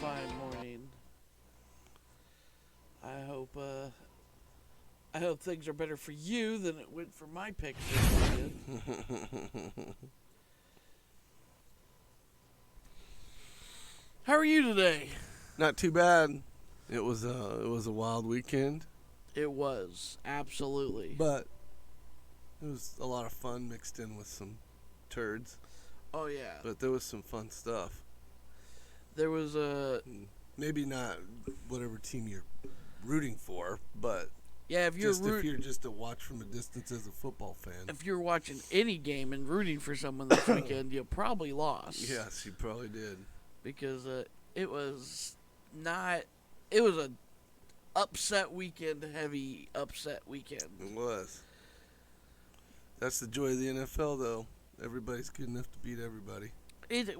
fine morning. I hope I hope things are better for you than it went for my picks this weekend. How are you today? Not too bad. It was a wild weekend, It was absolutely. but it was a lot of fun mixed in with some turds. Oh yeah, But there was some fun stuff. there was a Maybe not whatever team you're rooting for, but yeah. If you're if you're just to watch from a distance as a football fan. if you're watching any game and rooting for someone this weekend, you probably lost. Yes, you probably did. Because it was not. It was a upset weekend, heavy upset weekend. It was. That's the joy of the NFL, though. Everybody's good enough to beat everybody.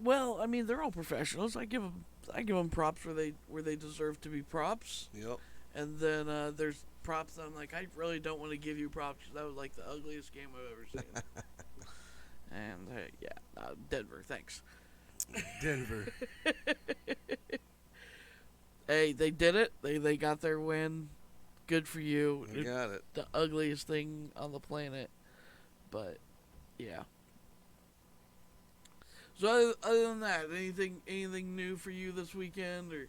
Well, I mean, they're all professionals. I give them props where they deserve to be props. Yep. And then there's props that I'm like, I really don't want to give you props because that was like the ugliest game I've ever seen. And Denver, thanks. Denver. Hey, they did it. They got their win. Good for you. I got it. The ugliest thing on the planet, but yeah. So other than that, anything new for you this weekend, or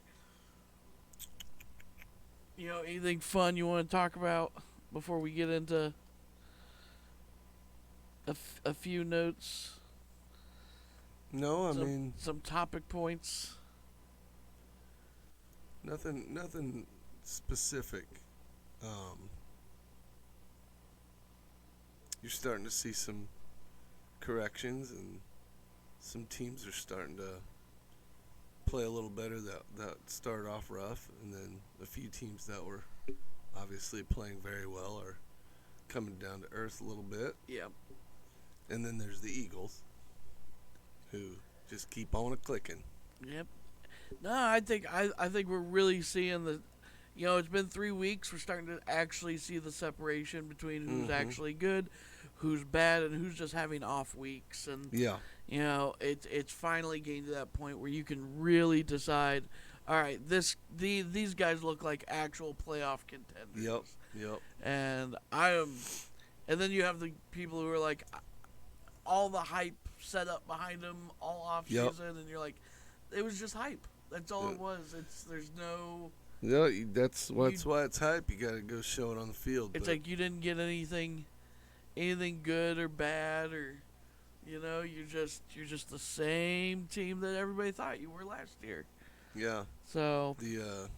anything fun you want to talk about before we get into a few notes? No, I mean some topic points. nothing specific. You're starting to see some corrections, and some teams are starting to play a little better that started off rough, and then a few teams that were obviously playing very well are coming down to earth a little bit. Yeah. And then there's the Eagles, who just keep on clicking. Yep. No, I think we're really seeing the. It's been 3 weeks. We're starting to actually see the separation between who's actually good, who's bad, and who's just having off weeks. And Yeah. it's finally getting to that point where you can really decide. All right, these guys look like actual playoff contenders. Yep. And then you have the people who are like, all the hype set up behind them all off season, and you're like, it was just hype. That's all it was. There's no. No, that's why it's hype. You got to go show it on the field. It's like you didn't get anything good or bad, or you're just the same team that everybody thought you were last year. Yeah. So the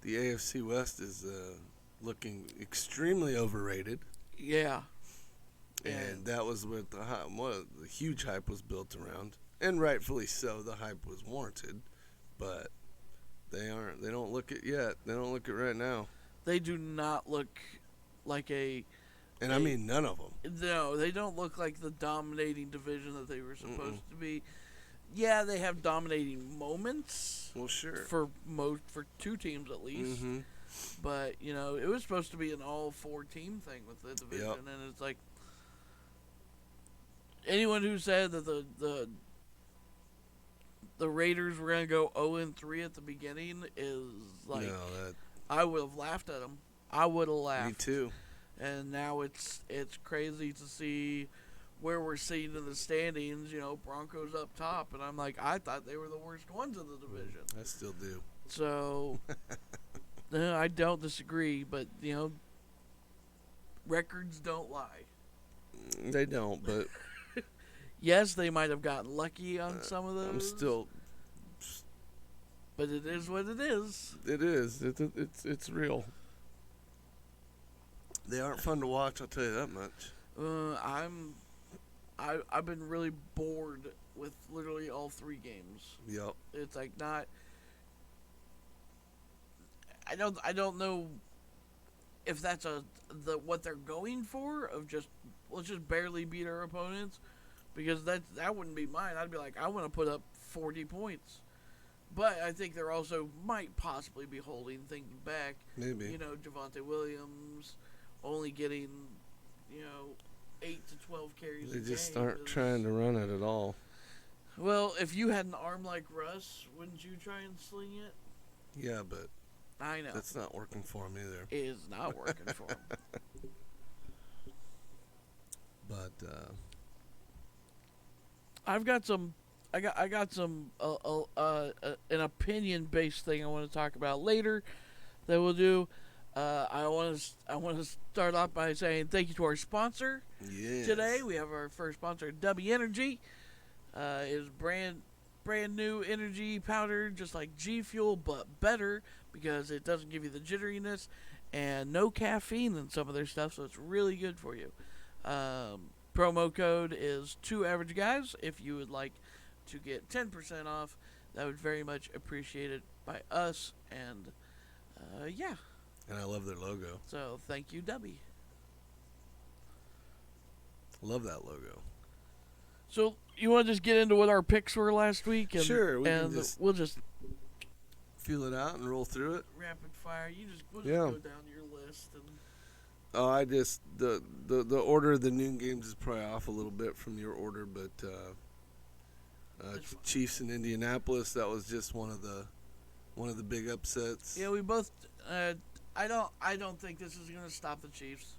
AFC West is looking extremely overrated. Yeah. And that was what the huge hype was built around, and rightfully so. The hype was warranted, but they don't look it yet. They don't look it right now. They do not look like I mean none of them. No, they don't look like the dominating division that they were supposed to be. Yeah, they have dominating moments. Well, sure. For two teams at least. Mm-hmm. But it was supposed to be an all 4-team thing with the division, and it's like anyone who said that the Raiders were going to go 0-3 at the beginning is like, I would have laughed at them. I would have laughed. Me too. And now it's crazy to see where we're sitting in the standings. Broncos up top, and I'm like, I thought they were the worst ones in the division. I still do. So, no, I don't disagree, but records don't lie. They don't, but yes, they might have gotten lucky on some of those. I'm still. But it is what it is. It is. It's real. They aren't fun to watch. I'll tell you that much. I've been really bored with literally all 3 games. Yep. It's like not. I don't know if that's what they're going for, of just let's just barely beat our opponents, because that wouldn't be mine. I'd be like, I want to put up 40 points. But I think they're also might possibly be holding things back. Maybe. Javonte Williams only getting 8 to 12 carries. They just aren't trying to run it at all. Well, if you had an arm like Russ, wouldn't you try and sling it? Yeah, but I know. that's not working for him either. It is not working for him. But I've got some. I got some an opinion based thing I want to talk about later that we'll do. I want to start off by saying thank you to our sponsor yes. today. We have our first sponsor, W Energy. Is brand new energy powder, just like G Fuel, but better because it doesn't give you the jitteriness and no caffeine in some of their stuff, so it's really good for you. Promo code is 2AverageGuys if you would like to get 10% off. That would very much appreciated by us, and yeah. And I love their logo. So thank you, W. Love that logo. So you want to just get into what our picks were last week? And, Sure, we'll just feel it out and roll through it. rapid fire. We'll just Yeah. go down your list and. Oh, I just the order of the noon games is probably off a little bit from your order, but Chiefs in Indianapolis, that was just one of the big upsets. Yeah, we both. I don't think this is gonna stop the Chiefs.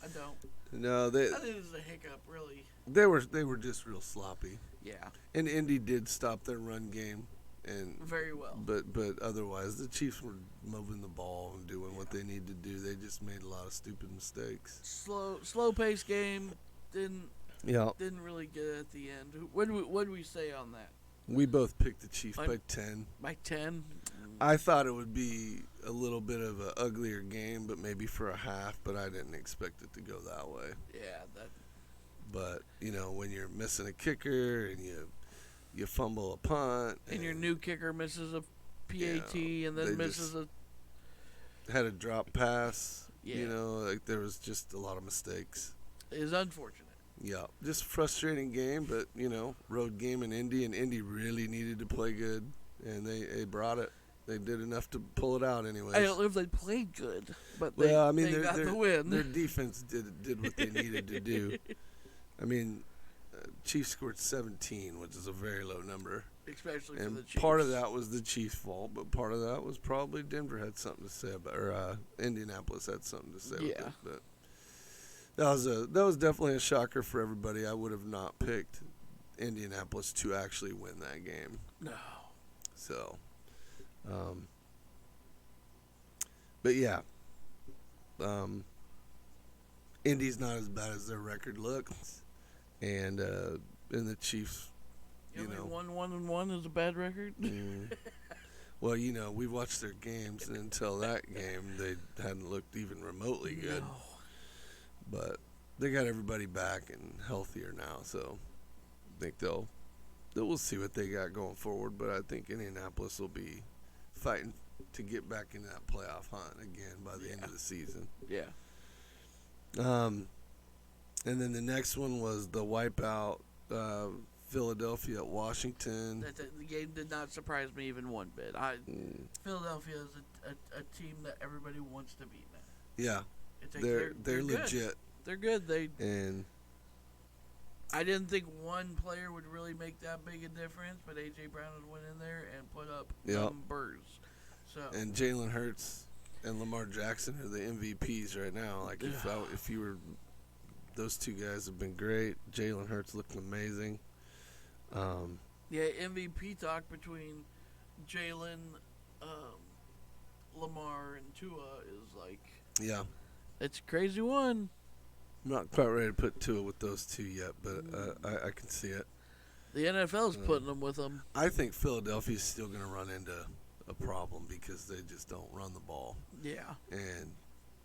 I don't. No, I think this is a hiccup, really. they were just real sloppy, Yeah, and Indy did stop their run game, and very well. but otherwise the Chiefs were moving the ball and doing what they need to do. They just made a lot of stupid mistakes. Slow pace game. Didn't Yeah, really get it at the end. What did we say on that? we both picked the Chiefs Like- by 10. By 10. I thought it would be a little bit of an uglier game, but maybe for a half, but I didn't expect it to go that way. Yeah, that. But, when you're missing a kicker and you fumble a punt. And your new kicker misses a PAT and then they misses a. had a drop pass. Yeah. Like there was just a lot of mistakes. Is unfortunate. Yeah, just frustrating game, but, road game in Indy, and Indy really needed to play good, and they brought it. They did enough to pull it out anyways. I don't know if they played good, but they, Well, I mean, they got the win. Their defense did what they needed to do. I mean, Chiefs scored 17, which is a very low number. Especially for And the Chiefs. part of that was the Chiefs' fault, but part of that was probably Denver had something to say about, or Indianapolis had something to say Yeah. with it. But that was definitely a shocker for everybody. I would have not picked Indianapolis to actually win that game. No. So, but yeah, Indy's not as bad as their record looks, and the Chiefs, You know, 1-1 is a bad record. Well, we watched their games, and until that game, they hadn't looked even remotely good. No. But they got everybody back and healthier now, so I think we'll see what they got going forward. But I think Indianapolis will be fighting to get back into that playoff hunt again by the end of the season. Yeah. And then the next one was the wipeout, Philadelphia at Washington. The game did not surprise me even one bit. Philadelphia is a team that everybody wants to beat, man. Yeah, They're they're good. legit. They're good. And I didn't think one player would really make that big a difference, but A.J. Brown went in there and put up numbers. So and Jalen Hurts and Lamar Jackson are the MVPs right now. Like if you were, those two guys have been great. Jalen Hurts looking amazing. yeah, MVP talk between Jalen, Lamar, and Tua is like it's a crazy one. I'm not quite ready to put Tua with those two yet, but I can see it. The NFL's putting them with them. I think Philadelphia's still going to run into a problem because they just don't run the ball. Yeah. And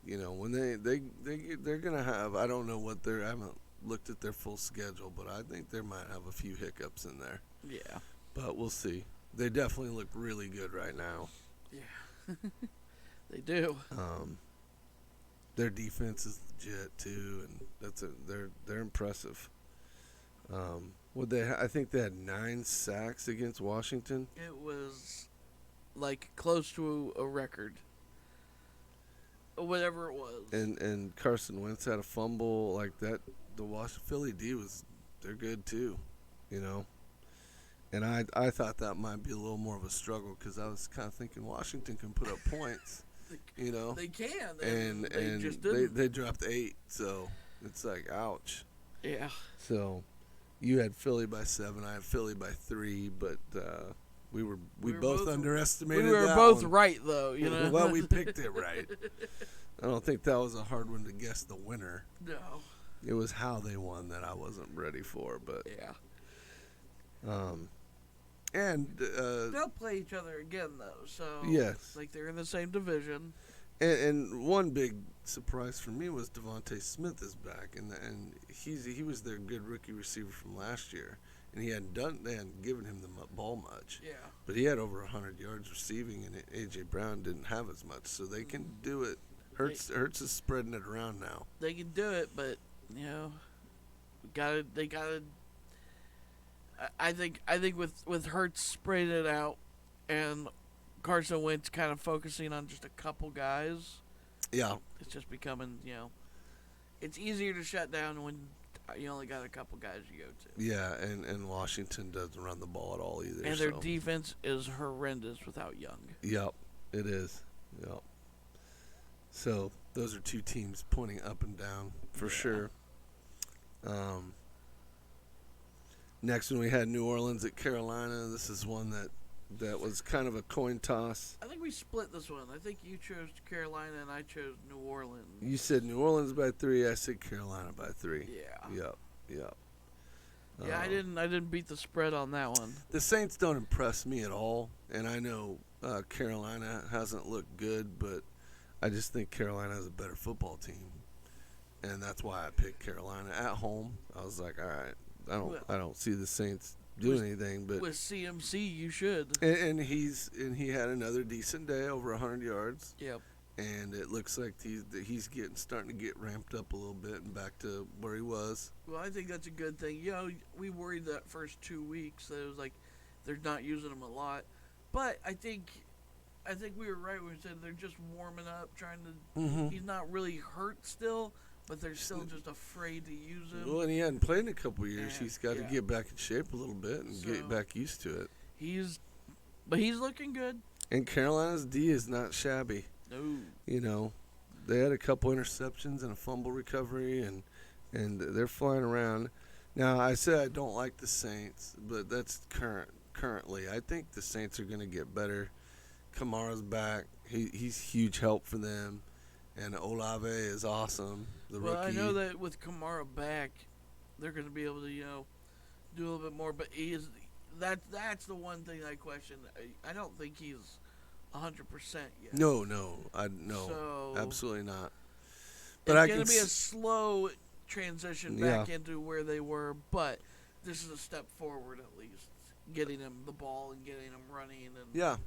when they're going to have, I don't know I haven't looked at their full schedule, but I think they might have a few hiccups in there. Yeah. But we'll see. They definitely look really good right now. Yeah. They do. Their defense is legit too, and they're impressive. I think they had 9 sacks against Washington. It was like close to a record. Whatever it was. And Carson Wentz had a fumble like that. The Philly D they're good too, And I thought that might be a little more of a struggle because I was kind of thinking Washington can put up points, you know, They can, and they just they didn't. they dropped 8, so it's like ouch. Yeah, So you had Philly by 7, I had Philly by 3, but we We were both both- underestimated. we were that both one. right though. You know. Well, we picked it right. I don't think that was a hard one to guess the winner. No. It was how they won that I wasn't ready for, but Yeah. and They'll play each other again though, so yes. like they're in the same division. And one big surprise for me was Devontae Smith is back, and he was their good rookie receiver from last year, and they hadn't given him the ball much, Yeah. but he had over 100 yards receiving, and AJ Brown didn't have as much, so they can do it. Hurts is spreading it around now. They can do it, but you know, they gotta. I think with Hurts spreading it out, and Carson Wentz kind of focusing on just a couple guys, Yeah, it's just becoming it's easier to shut down when you only got a couple guys you go to. yeah, and Washington doesn't run the ball at all either. And their so. defense is horrendous without Young. Yep, it is. Yep. So those are two teams pointing up and down for Yeah. sure. Next one we had New Orleans at Carolina. This is one that was kind of a coin toss. I think we split this one. I think you chose Carolina and I chose New Orleans. You said New Orleans by 3. I said Carolina by 3. Yeah. Yep. Yeah, I didn't beat the spread on that one. The Saints don't impress me at all, and I know Carolina hasn't looked good, but I just think Carolina has a better football team, and that's why I picked Carolina at home. I was like, all right, I don't see the Saints doing anything, but With CMC, you should. and he had another decent day, over 100 yards, Yep. and it looks like he's starting to get ramped up a little bit and back to where he was. Well, I think that's a good thing. You know, we worried that first 2 weeks that it was like they're not using him a lot, but I think we were right when we said they're just warming up, trying to. Mm-hmm. He's not really hurt still, but they're still just afraid to use him. Well, and he hadn't played in a couple of years. Yeah, He's got to yeah. get back in shape a little bit and So- get back used to it. He's looking good. And Carolina's D is not shabby. No. You know, they had a couple interceptions and a fumble recovery, and they're flying around. Now, I said I don't like the Saints, but that's currently. I think the Saints are going to get better. Kamara's back. He's huge help for them. And Olave is awesome, the Well, rookie. I know that with Kamara back, they're going to be able to, do a little bit more. But that's the one thing I question. I don't think he's 100% yet. No, So, absolutely not. It's But I going can to be a slow transition back into where they were, but this is a step forward at least. Getting him the ball and getting him running. And yeah,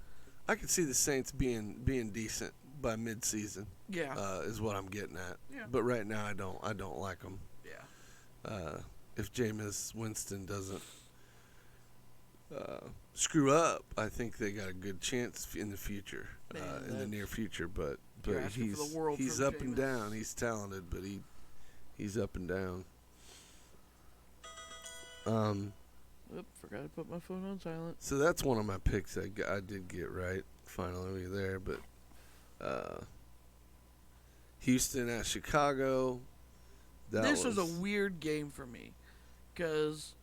I can see the Saints being decent by midseason. Yeah. Is what I'm getting at. Yeah. But right now I don't like them. Yeah. If Jameis Winston doesn't screw up, I think they got a good chance in the future, Man, in the near future. But you're asking for the world he's from up and Jameis. down. He's talented, but he's up and down. Oop, forgot to put my phone on silent. So that's one of my picks I did get right. Finally, there, but Houston at Chicago. This was a weird game for me because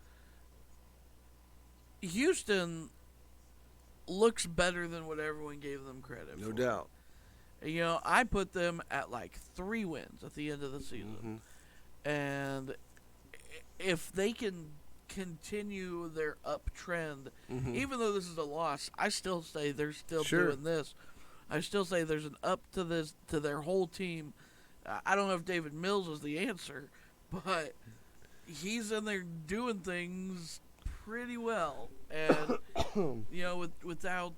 Houston looks better than what everyone gave them credit no for. doubt. And, I put them at like 3 wins at the end of the season. Mhm. And if they can continue their uptrend, Mhm. even though this is a loss, I still say they're still Sure. doing this. I still say there's an up to this to their whole team. I don't know if David Mills is the answer, but he's in there doing things pretty well, and without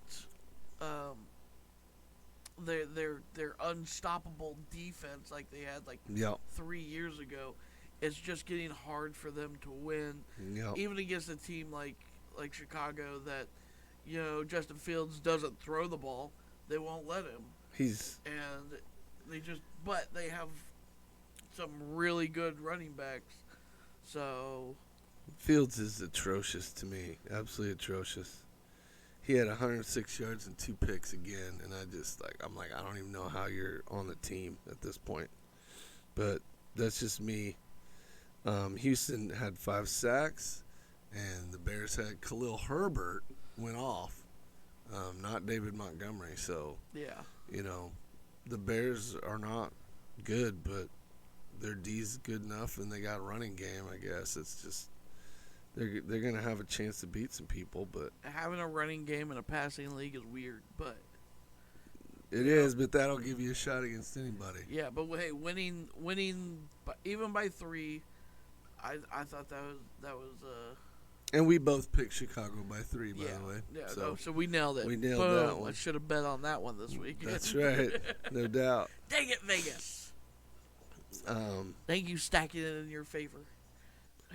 their unstoppable defense like they had Yep. 3 years ago, it's just getting hard for them to win, Yep. even against a team like Chicago that Justin Fields doesn't throw the ball. They won't let him. And they have some really good running backs. So Fields is atrocious to me. Absolutely atrocious. He had 106 yards and 2 picks again, and I'm like, I don't even know how you're on the team at this point. But that's just me. Houston had 5 sacks, and the Bears had Khalil Herbert went off, not David Montgomery. So, Yeah. The Bears are not good, but their D's good enough, and they got a running game. I guess it's just they're gonna have a chance to beat some people, but Having a running game in a passing league is weird, but it is. But that'll give you a shot against anybody. yeah. But hey, winning, even by 3, I thought that was And we both picked Chicago by 3, by yeah, the way. yeah. So So we nailed it. we nailed Boom. that one. I should have bet on that one this week. that's right, no doubt. Dang it, Vegas. Thank you, stacking it in your favor.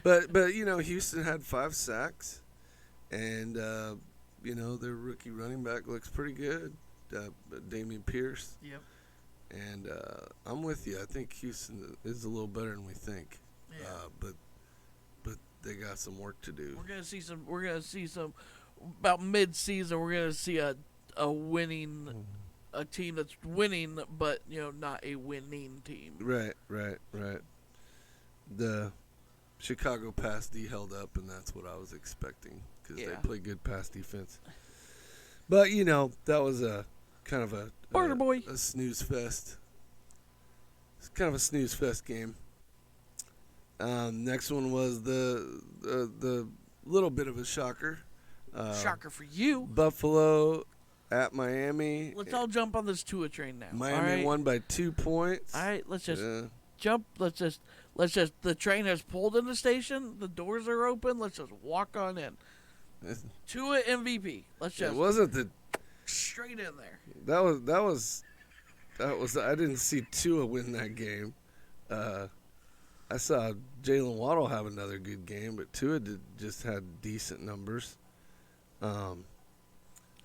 But Houston had 5 sacks, and their rookie running back looks pretty good, Damian Pierce. Yep. And I'm with you. I think Houston is a little better than we think. Yeah. But they got some work to do. We're gonna see some about mid-season. We're gonna see a winning, a team that's winning, but not a winning team. Right. The Chicago pass D held up, and that's what I was expecting because Yeah. they play good pass defense. But that was a kind of Border boy. a snooze fest. It's kind of a snooze fest game. Next one was the little bit of a shocker. Shocker for you. Buffalo at Miami. Let's all jump on this Tua train now. Miami all right? won by 2 points. All right, let's just Yeah. jump. Let's just. The train has pulled in the station. The doors are open. Let's just walk on in. Tua MVP. Let's It just wasn't the straight in there. that was I didn't see Tua win that game. I saw Jalen Waddle have another good game, but Tua just had decent numbers. I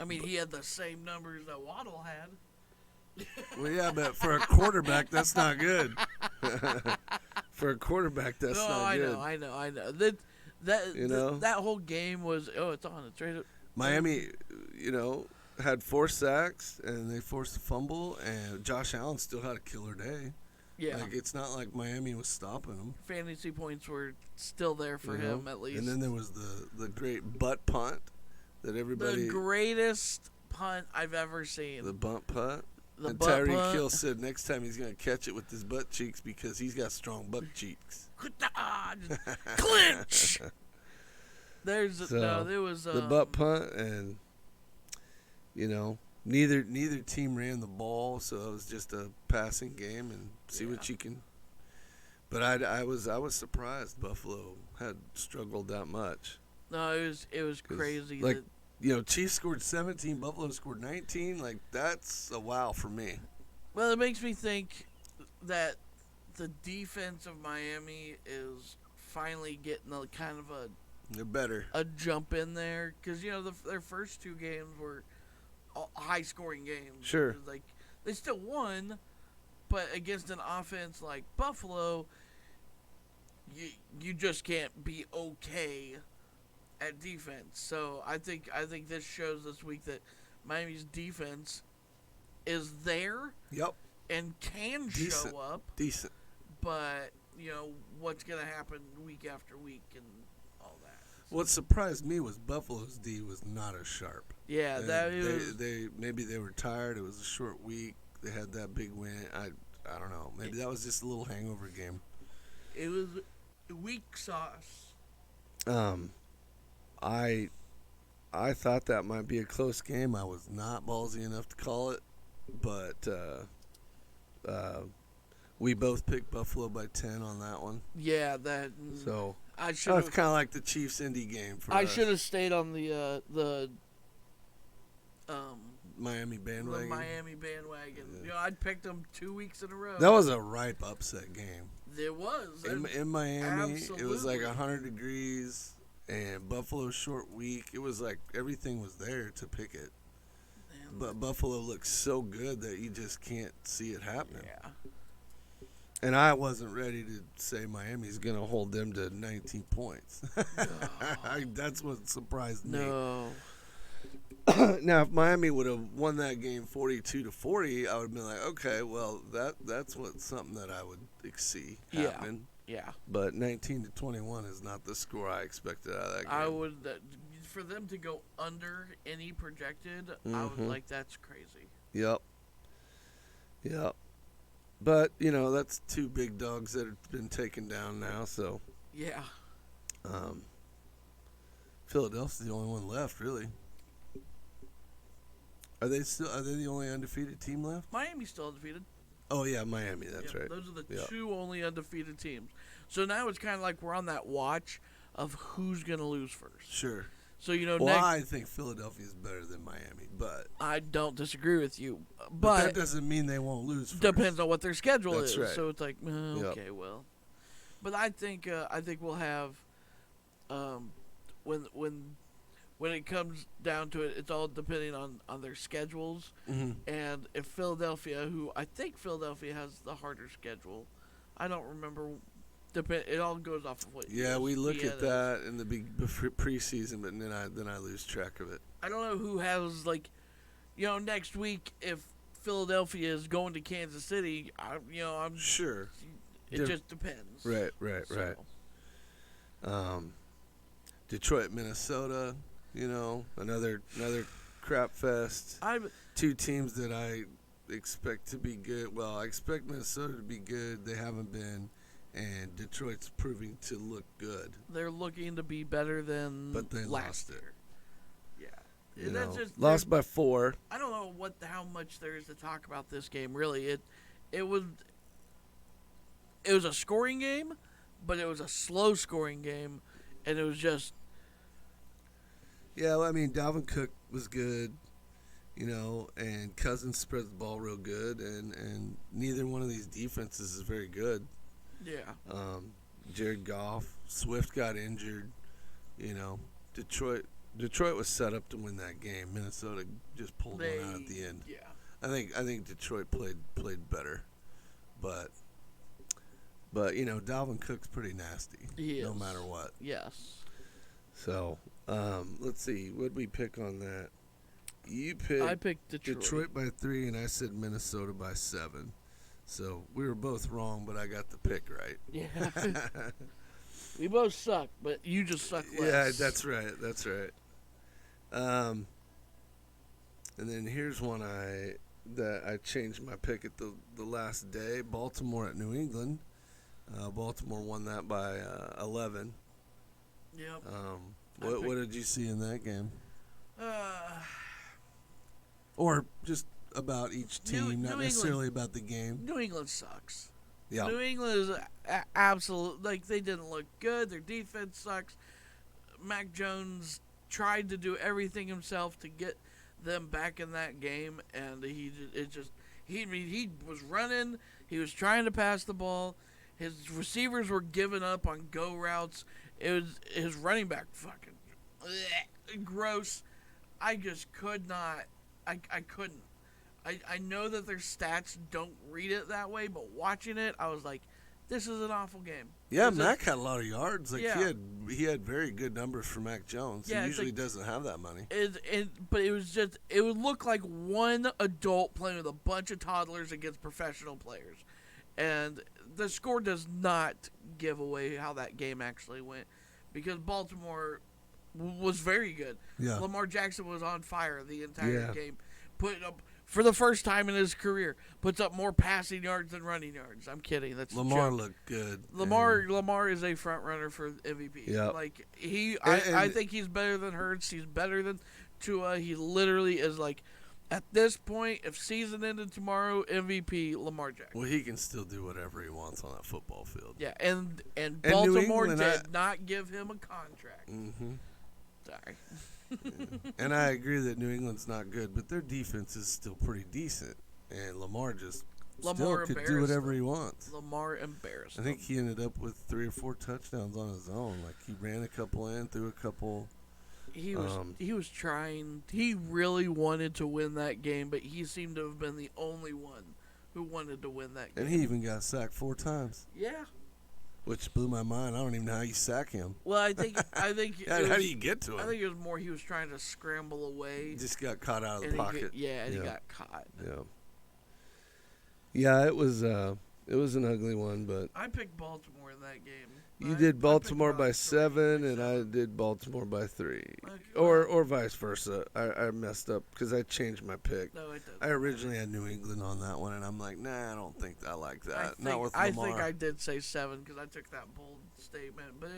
mean, he had the same numbers that Waddle had. Well, yeah, but for a quarterback, that's not good. For a quarterback, that's No, not good. I know. That whole game was. Oh, it's on. It's right up. Miami, had 4 sacks, and they forced a fumble, and Josh Allen still had a killer day. Yeah. Like, it's not like Miami was stopping him. Fantasy points were still there for you know? him, at least. And then there was the great butt punt that everybody... The greatest punt I've ever seen. The butt punt. The and butt Tyreek punt. Hill said next time he's going to catch it with his butt cheeks because he's got strong butt cheeks. Just clinch. There was the butt punt, and neither team ran the ball, so it was just a passing game and see what you can. But I was surprised Buffalo had struggled that much. No, it was crazy. Like, Chiefs scored 17, Buffalo scored 19. Like, that's a wow for me. Well, it makes me think that the defense of Miami is finally getting a kind of They're better. a jump in there, because their first 2 games were high scoring games. Sure. Like, they still won, but against an offense like Buffalo, you just can't be okay at defense. So I think this shows this week that Miami's defense is there. Yep. And can Decent. show up. Decent. But what's gonna happen week after week and all that. What surprised me was Buffalo's D was not as sharp. Yeah, Maybe they were tired. It was a short week. They had that big win. I don't know. Maybe that was just a little hangover game. It was weak sauce. I thought that might be a close game. I was not ballsy enough to call it, but we both picked Buffalo by 10 on that one. Yeah, that. So I should. That's kind of like the Chiefs Indy game for I us. should have stayed on the Miami bandwagon. The Miami bandwagon. Yeah. I'd picked them 2 weeks in a row. That was a ripe upset game. It was. In Miami, Absolutely. it was like 100 degrees, and Buffalo's short week. It was like everything was there to pick it. Man, But Buffalo looks so good that you just can't see it happening. yeah. And I wasn't ready to say Miami's going to hold them to 19 points. That's what surprised me. No. Now, if Miami would have won that game 42-40, I would have been like, okay, well, that's something that I would see happening. Yeah. But 19-21 is not the score I expected out of that game. I would, for them to go under any projected, I was like, that's crazy. Yep. But, that's two big dogs that have been taken down now, so. Yeah. Philadelphia's the only one left, really. Are they the only undefeated team left? Miami's still undefeated. Oh, yeah, Miami, that's right. Those are the two only undefeated teams. So now it's kind of like we're on that watch of who's going to lose first. Sure. So, I think Philadelphia is better than Miami, but I don't disagree with you. But that doesn't mean they won't lose first. Depends on what their schedule is. Right. So it's like, okay, well. But I think we'll have when it comes down to it, it's all depending on their schedules. Mm-hmm. And if Philadelphia, I think Philadelphia has the harder schedule. I don't remember. It all goes off of what. Yeah, we look at that in the preseason, but then I lose track of it. I don't know who has next week if Philadelphia is going to Kansas City. I'm sure. It just depends. Right. Detroit, Minnesota. Another crap fest. Two teams that I expect to be good. Well, I expect Minnesota to be good. They haven't been. And Detroit's proving to look good. They're looking to be better than but they last lost it. Yeah. Lost by 4. I don't know how much there is to talk about this game, really. It was a scoring game, but it was a slow scoring game, and it was just. Yeah, well, I mean, Dalvin Cook was good, and Cousins spread the ball real good, and neither one of these defenses is very good. Yeah. Jared Goff, Swift got injured. Detroit was set up to win that game. Minnesota just pulled one out at the end. Yeah. I think Detroit played better, but Dalvin Cook's pretty nasty. He is. No matter what. Yes. So let's see. What'd we pick on that? I picked Detroit by 3, and I said Minnesota by 7. So we were both wrong, but I got the pick right. Yeah. We both suck, but you just suck less. Yeah, that's right. And then here's one I changed my pick at the last day. Baltimore at New England. Baltimore won that by 11. Yep. What did you see in that game? Or just about each team, not necessarily about the game. New England sucks. Yeah. New England is absolute. They didn't look good. Their defense sucks. Mac Jones tried to do everything himself to get them back in that game, and he was running. He was trying to pass the ball. His receivers were giving up on go routes. It was his running back fucking gross. I just could not. I couldn't. I know that their stats don't read it that way, but watching it, I was like, this is an awful game. Yeah, Mac had a lot of yards. He had very good numbers for Mac Jones. Yeah, he usually doesn't have that money. But it would look like one adult playing with a bunch of toddlers against professional players. And the score does not give away how that game actually went, because Baltimore was very good. Yeah. Lamar Jackson was on fire the entire game, putting up, for the first time in his career, puts up more passing yards than running yards. I'm kidding. That's Lamar looked good. Lamar is a front runner for MVP. Yeah. I think he's better than Hurts. He's better than Tua. He literally is at this point, if season ended tomorrow, MVP Lamar Jackson. Well, he can still do whatever he wants on that football field. Yeah, and Baltimore did not give him a contract. Mm-hmm. Sorry. And I agree that New England's not good, but their defense is still pretty decent. And Lamar could do whatever he wants. Lamar embarrassed I think he ended up with 3 or 4 touchdowns on his own. He ran a couple in, threw a couple. He was trying. He really wanted to win that game, but he seemed to have been the only one who wanted to win that game. And he even got sacked 4 times, Yeah. which blew my mind. I don't even know how you sack him. Well, I think How do you get to I him? think it was more he was trying to scramble away. He just got caught out of and the pocket. he got caught. Yeah. Yeah, it was an ugly one, but I picked Baltimore in that game. you I did picked Baltimore by about 7, by and I 7. did Baltimore by 3. Okay, Or vice versa. I messed up because I changed my pick. No, it doesn't. I originally had New England on that one, and I'm like, nah, I don't think I like that. I Not think, with I Lamar. think I did say 7 because I took that bold statement, but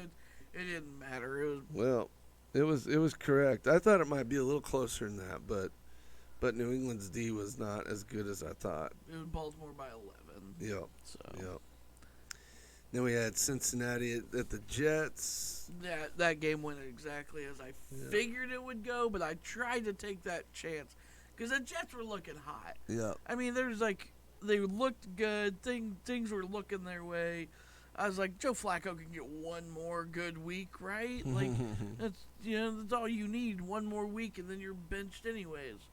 it didn't matter. It was Well, it was correct. I thought it might be a little closer than that, but New England's D was not as good as I thought. Baltimore by 11. Yep. So Yep. Then we had Cincinnati at the Jets. that game went exactly as I figured it would go, but I tried to take that chance because the Jets were looking hot. Yep. I mean, they looked good. Things were looking their way. I was like, Joe Flacco can get one more good week, right? Like that's all you need. One more week, and then you're benched anyways.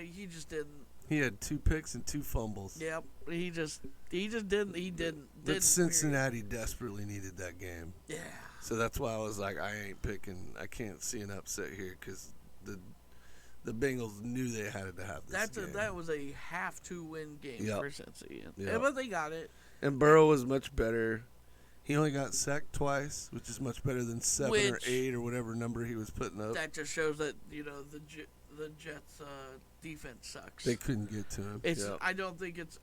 He just didn't. He had 2 picks and 2 fumbles. Yep, he just didn't. He didn't. But Cincinnati desperately needed that game. Yeah. So that's why I was like, I ain't picking. I can't see an upset here because the Bengals knew they had to have this game. That was a have-to-win game Yep. for Cincy. Yep. But they got it. And Burrow was much better. He only got sacked twice, which is much better than 7 or 8 or whatever number he was putting up. That just shows that the Jets defense sucks. They couldn't get to him. It's. Yep. I don't think it's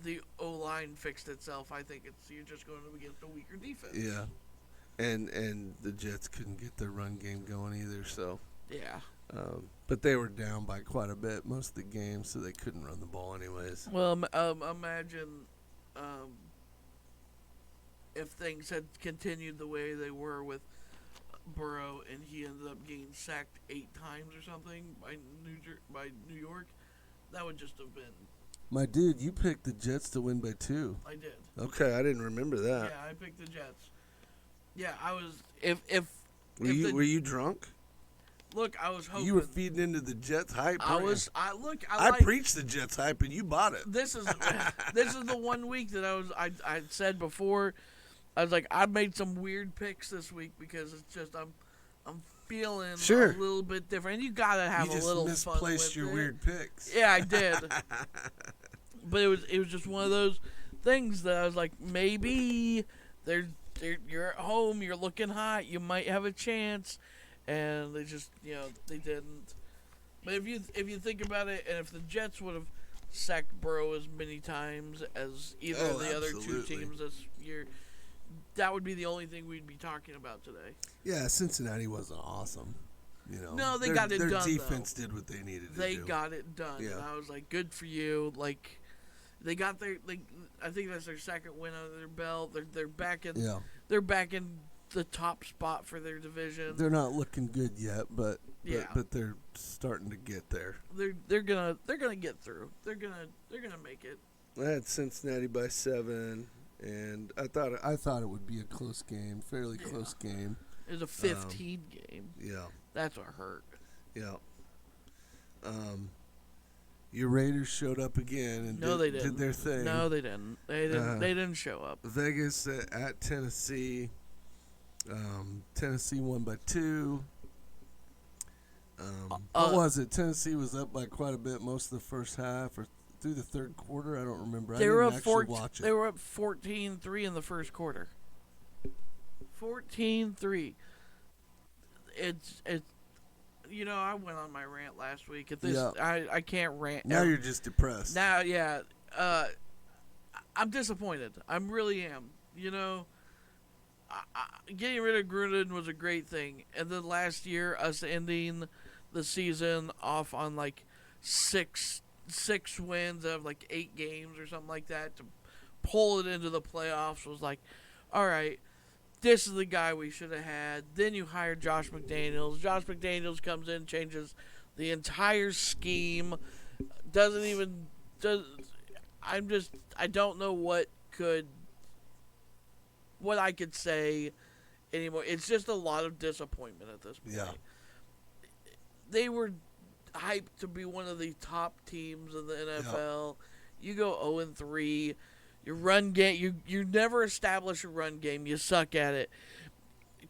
the O line fixed itself. I think it's you're just going up against a weaker defense. Yeah. And the Jets couldn't get their run game going either. So. Yeah. But they were down by quite a bit most of the game, so they couldn't run the ball anyways. Well, imagine if things had continued the way they were with Burrow, and he ended up getting sacked 8 times or something by New York. That would just have been. My dude, you picked the Jets to win by 2. I did. Okay, I didn't remember that. Yeah, I picked the Jets. Yeah, I was. Were you drunk? Look, I was hoping. You were feeding into the Jets hype. I preached the Jets hype, and you bought it. This is the one week that I said before. I was like, I made some weird picks this week because it's just I'm feeling a little bit different. And you gotta have a little fun with it. You just misplaced your weird picks. Yeah, I did. But it was just one of those things that I was like, maybe you're at home, you're looking hot, you might have a chance, and they just they didn't. But if you think about it, and if the Jets would have sacked Burrow as many times as either of the other 2 teams this year, that would be the only thing we'd be talking about today. Yeah, Cincinnati wasn't awesome. No, they got it done. Their defense did what they needed to do. They got it done. Yeah. And I was like, good for you. Like, they got their I think that's their second win under their belt. They're back in. Yeah. They're back in the top spot for their division. They're not looking good yet, but they're starting to get there. They're gonna get through. They're gonna make it. I had Cincinnati by 7. And I thought it would be a close game, fairly close game. It was a 15 game. Yeah. That's what hurt. Yeah. Your Raiders showed up again and did their thing. No, they didn't. They didn't show up. Vegas at Tennessee. Tennessee won by 2. What was it? Tennessee was up by quite a bit most of the first half or through the third quarter. I don't remember. They were up watch it. They were up 14-3 in the first quarter. 14-3. It's I went on my rant last week. At this, I can't rant. Now you're just depressed. Now, yeah, I'm disappointed. I really am. Getting rid of Gruden was a great thing, and then last year us ending the season off on like six wins of like 8 games or something like that to pull it into the playoffs was like, all right, this is the guy we should have had. Then you hire Josh McDaniels. Josh McDaniels comes in, changes the entire scheme. I don't know what I could say anymore. It's just a lot of disappointment at this point. Yeah. They were hyped to be one of the top teams in the NFL. You go 0-3. Your run game, you never establish a run game. You suck at it.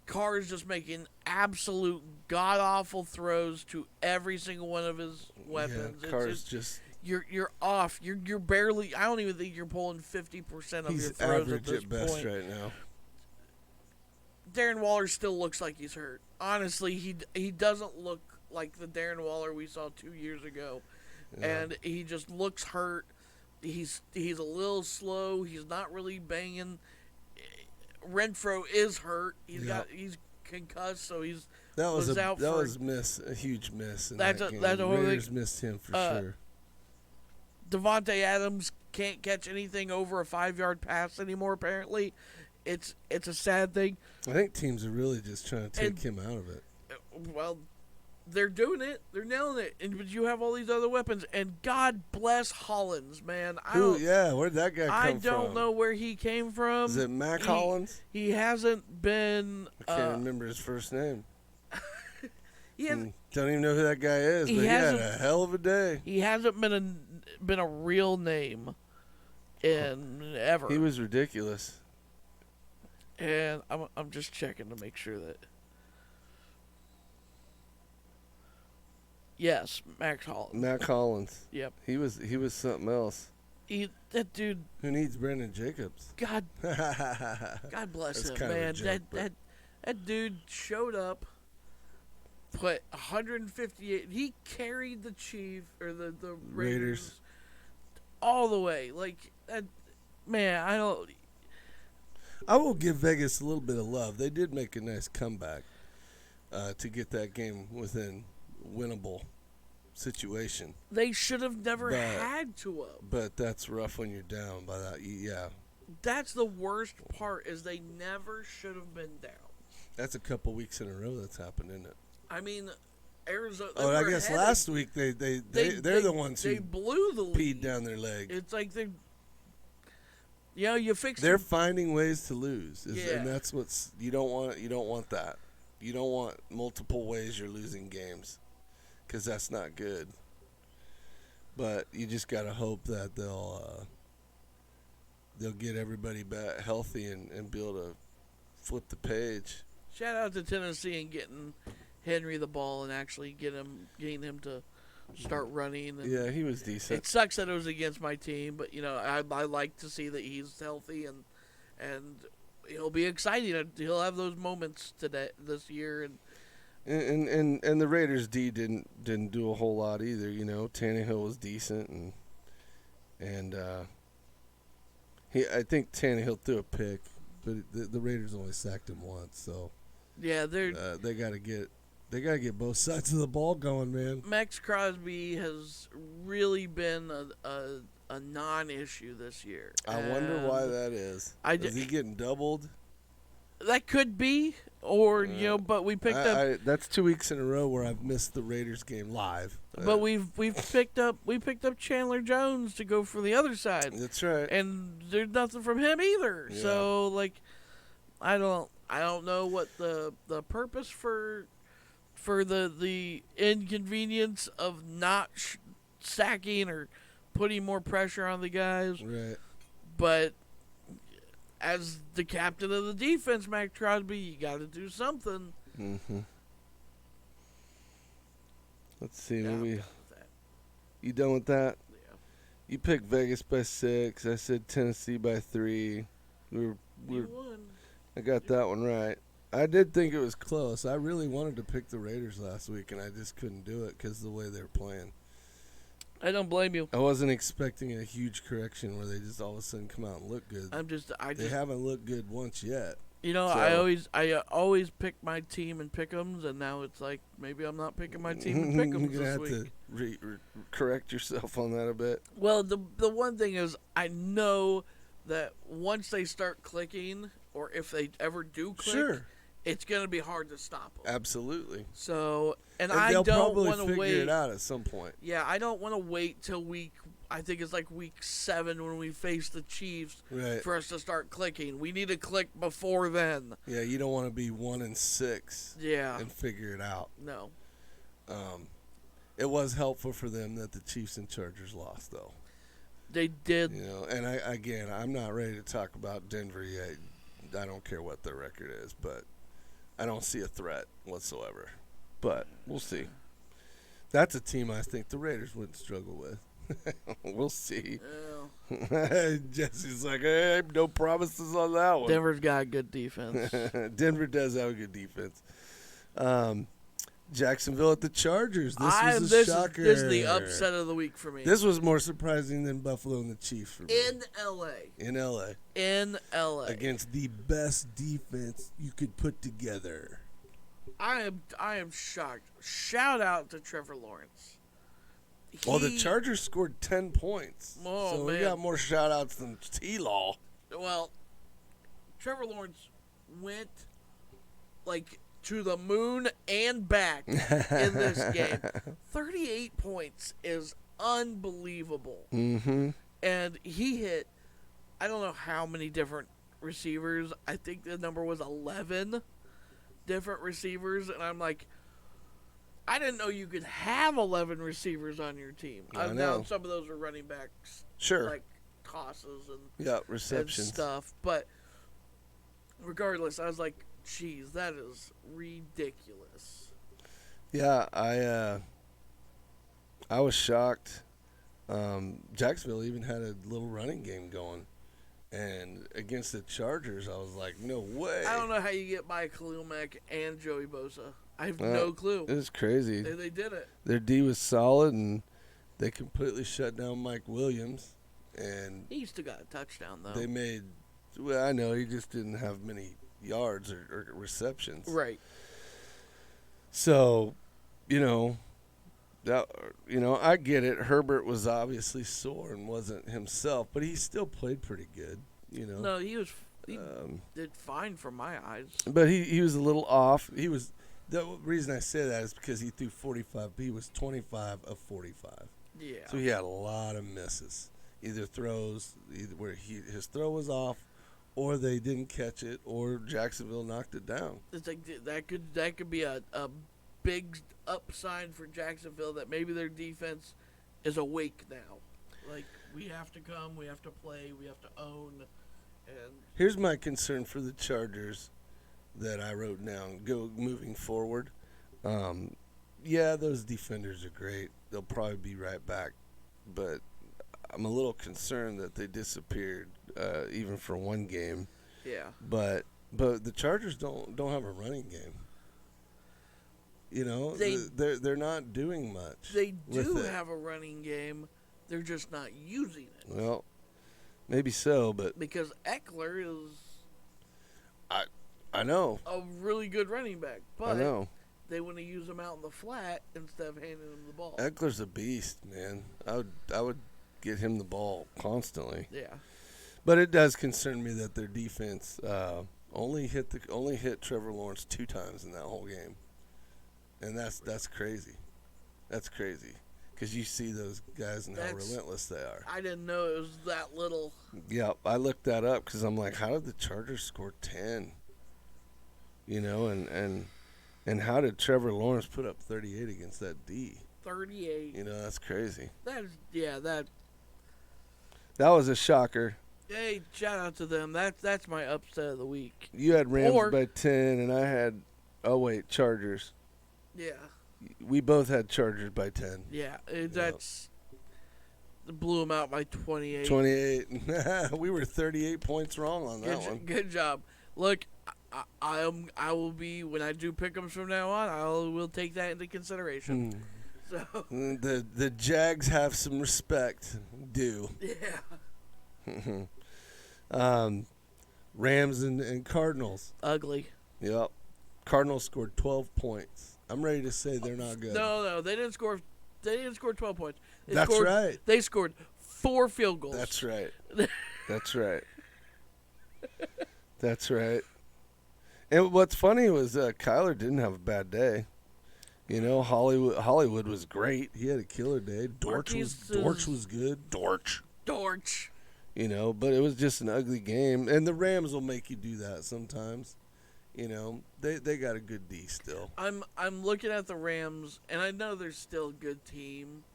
Carr is just making absolute god awful throws to every single one of his weapons. Yeah, Carr's just you're off. You're barely. I don't even think you're pulling 50% of he's your throws average at this at best point. right now. Darren Waller still looks like he's hurt. Honestly, he doesn't look like the Darren Waller we saw 2 years ago, and he just looks hurt. He's a little slow. He's not really banging. Renfro is hurt. He's concussed, so that was out that for, was a huge miss in that's that a, game. That's a whole Raiders thing. missed him for sure. Devontae Adams can't catch anything over a 5-yard pass anymore. Apparently, it's a sad thing. I think teams are really just trying to take him out of it. Well, they're doing it. They're nailing it. But you have all these other weapons. And God bless Hollins, man. Where'd that guy come from? I don't know where he came from. Is it Mac Hollins? He hasn't been. I can't remember his first name. Don't even know who that guy is, but he had a hell of a day. He hasn't been a real name in ever. He was ridiculous. And I'm just checking to make sure that. Yes, Mac Hollins. Mac Hollins. Yep. He was something else. That dude. Who needs Brandon Jacobs? God bless That's him, kind of man. a joke, That dude showed up, put 158. He carried the the Raiders all the way. Like that, man. I will give Vegas a little bit of love. They did make a nice comeback to get that game within winnable situation. They should have never had to have. But that's rough when you're down by that. Yeah. That's the worst part is they never should have been down. That's a couple weeks in a row that's happened, isn't it? I mean, Arizona. Oh, I guess last week they're the ones who blew the lead. peed down their leg. It's like you fix. They're finding ways to lose, Yeah. and that's what's you don't want. You don't want that. You don't want multiple ways you're losing games, because that's not good. But you just gotta hope that they'll get everybody back healthy and be able to flip the page. Shout out to Tennessee and getting Henry the ball and actually getting him to start running. And yeah, he was decent. It sucks that it was against my team, but I like to see that he's healthy and he'll be exciting. He'll have those moments this year and the Raiders D didn't do a whole lot either. Tannehill was decent and I think Tannehill threw a pick, but the Raiders only sacked him once, so yeah, they got to get both sides of the ball going, man. Max Crosby has really been a non-issue this year. I wonder why that is. Is he getting doubled? That could be, or but we picked up. That's 2 weeks in a row where I've missed the Raiders game live. But we've picked up Chandler Jones to go for the other side. That's right. And there's nothing from him either. Yeah. So I don't know what the purpose for the inconvenience of not sacking or putting more pressure on the guys. Right. But as the captain of the defense, Max Crosby, you got to do something. Mm-hmm. Let's see. Yeah, You done with that? Yeah. You picked Vegas by 6. I said Tennessee by 3. You won. I got that one right. I did think it was close. I really wanted to pick the Raiders last week, and I just couldn't do it because of the way they were playing. I don't blame you. I wasn't expecting a huge correction where they just all of a sudden come out and look good. They haven't looked good once yet. I always pick my team and pick'ems, and now it's like maybe I'm not picking my team and pick'ems You're this gonna have week. to correct yourself on that a bit. Well, the one thing is I know that once they start clicking, or if they ever do click, sure, it's gonna be hard to stop them. Absolutely. So, and they'll I don't probably want to figure wait. it out at some point. Yeah, I don't want to wait till I think it's like week 7 when we face the Chiefs for us to start clicking. We need to click before then. Yeah, you don't want to be 1-6. Yeah. And figure it out. No. It was helpful for them that the Chiefs and Chargers lost, though. They did. You know, and I'm not ready to talk about Denver yet. I don't care what their record is, but I don't see a threat whatsoever. But we'll see. That's a team I think the Raiders wouldn't struggle with. We'll see. Jesse's like, hey, no promises on that one. Denver's got a good defense. Denver does have a good defense. Jacksonville at the Chargers. This was a shocker. This is the upset of the week for me. This was more surprising than Buffalo and the Chiefs for me. In L.A. In L.A. Against the best defense you could put together. I am shocked. Shout out to Trevor Lawrence. Well, the Chargers scored 10 points. Oh, so man. we got more shout-outs than T-Law. Well, Trevor Lawrence went, to the moon and back in this game. 38 points is unbelievable. Mm-hmm. And he hit, I don't know how many different receivers. I think the number was 11 different receivers. And I'm like, I didn't know you could have 11 receivers on your team. I know. Now some of those are running backs. Sure. Like tosses and, receptions. and stuff. But regardless, I was like, geez, that is ridiculous. Yeah, I was shocked. Jacksonville even had a little running game going. And against the Chargers, I was like, no way. I don't know how you get by Khalil Mack and Joey Bosa. I have no clue. It was crazy. They did it. Their D was solid, and they completely shut down Mike Williams. And He still got a touchdown, though. they made – well, I know. He just didn't have many yards or receptions. Right. So, I get it. Herbert was obviously sore and wasn't himself, but he still played pretty good, No, he did fine from my eyes. But he was a little off. The reason I say that is because he threw 45. He was 25 of 45. Yeah. So he had a lot of misses. Either where his throw was off, or they didn't catch it, or Jacksonville knocked it down. It's like that could be a big upside for Jacksonville, that maybe their defense is awake now. Like, we have to come, we have to play, we have to own. And here's my concern for the Chargers that I wrote down. Moving forward. Those defenders are great. They'll probably be right back, but I'm a little concerned that they disappeared, even for one game. Yeah. But the Chargers don't have a running game. They're not doing much. They do have a running game. They're just not using it. Well, maybe so, but because Eckler is I know a really good running back, but I know they want to use him out in the flat instead of handing him the ball. Eckler's a beast, man. I would get him the ball constantly. Yeah. But it does concern me that their defense only hit Trevor Lawrence 2 times in that whole game, and that's crazy. That's crazy because you see those guys and how relentless they are. I didn't know it was that little. Yeah, I looked that up because I'm like, how did the Chargers score 10? And how did Trevor Lawrence put up 38 against that D? 38. That's crazy. That was a shocker. Hey, shout out to them. That's my upset of the week. You had Rams by 10, and I had Chargers. Yeah. We both had Chargers by 10. Yeah, that's blew them out by 28. 28. We were 38 points wrong on that one. Good job. Look, I will be, when I do pick'ems from now on, I will take that into consideration. So the Jags have some respect due. Yeah. Rams and Cardinals. Ugly. Yep. Cardinals scored 12 points. I'm ready to say they're not good. No, they didn't score. They didn't score 12 points. Right. They scored 4 field goals. That's right. That's right. That's right. And what's funny was Kyler didn't have a bad day. Hollywood was great. He had a killer day. Dortch was good. Dortch. But it was just an ugly game. And the Rams will make you do that sometimes. They got a good D still. I'm looking at the Rams, and I know they're still a good team.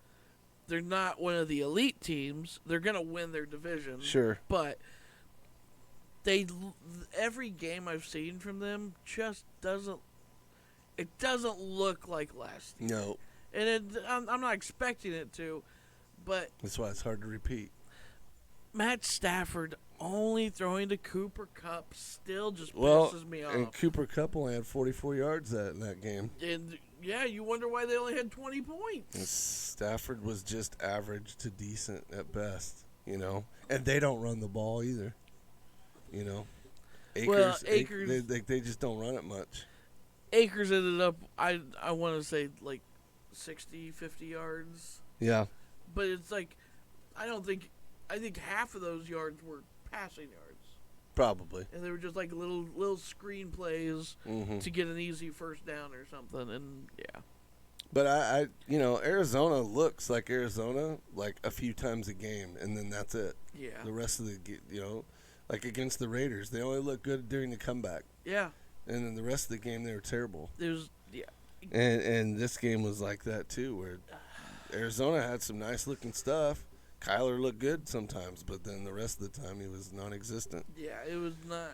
they're not one of the elite teams. They're gonna win their division. Sure. But every game I've seen from them just doesn't. It doesn't look like last year. No. And I'm not expecting it to, but That's why it's hard to repeat. Matt Stafford only throwing to Cooper Kupp still just Well, pisses me off. and Cooper Kupp only had 44 yards in that game. And yeah, you wonder why they only had 20 points. And Stafford was just average to decent at best, you know. And they don't run the ball either, you know. Akers they just don't run it much. Akers ended up, I want to say, like 60, 50 yards. Yeah. But it's like, I think half of those yards were passing yards. Probably. And they were just like little screen plays Mm-hmm. to get an easy first down or something. And yeah. But I Arizona looks like Arizona like a few times a game, and then that's it. Yeah. The rest of like against the Raiders, they only look good during the comeback. Yeah. And then the rest of the game, they were terrible. Yeah. And this game was like that too, where Arizona had some nice looking stuff. Kyler looked good sometimes, but then the rest of the time he was non-existent. Yeah, it was not.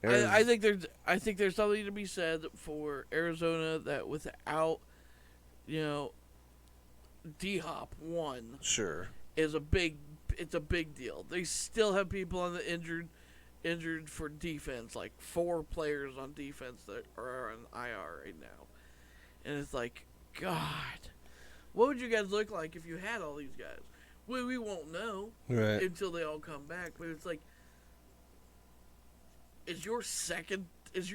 Ariz- I think there's something to be said for Arizona that without, D-Hop Sure. it's a big deal. They still have people on the injured for defense, like 4 players on defense that are on IR right now. And it's like, God, what would you guys look like if you had all these guys? We won't know Right. until they all come back. But it's like, is your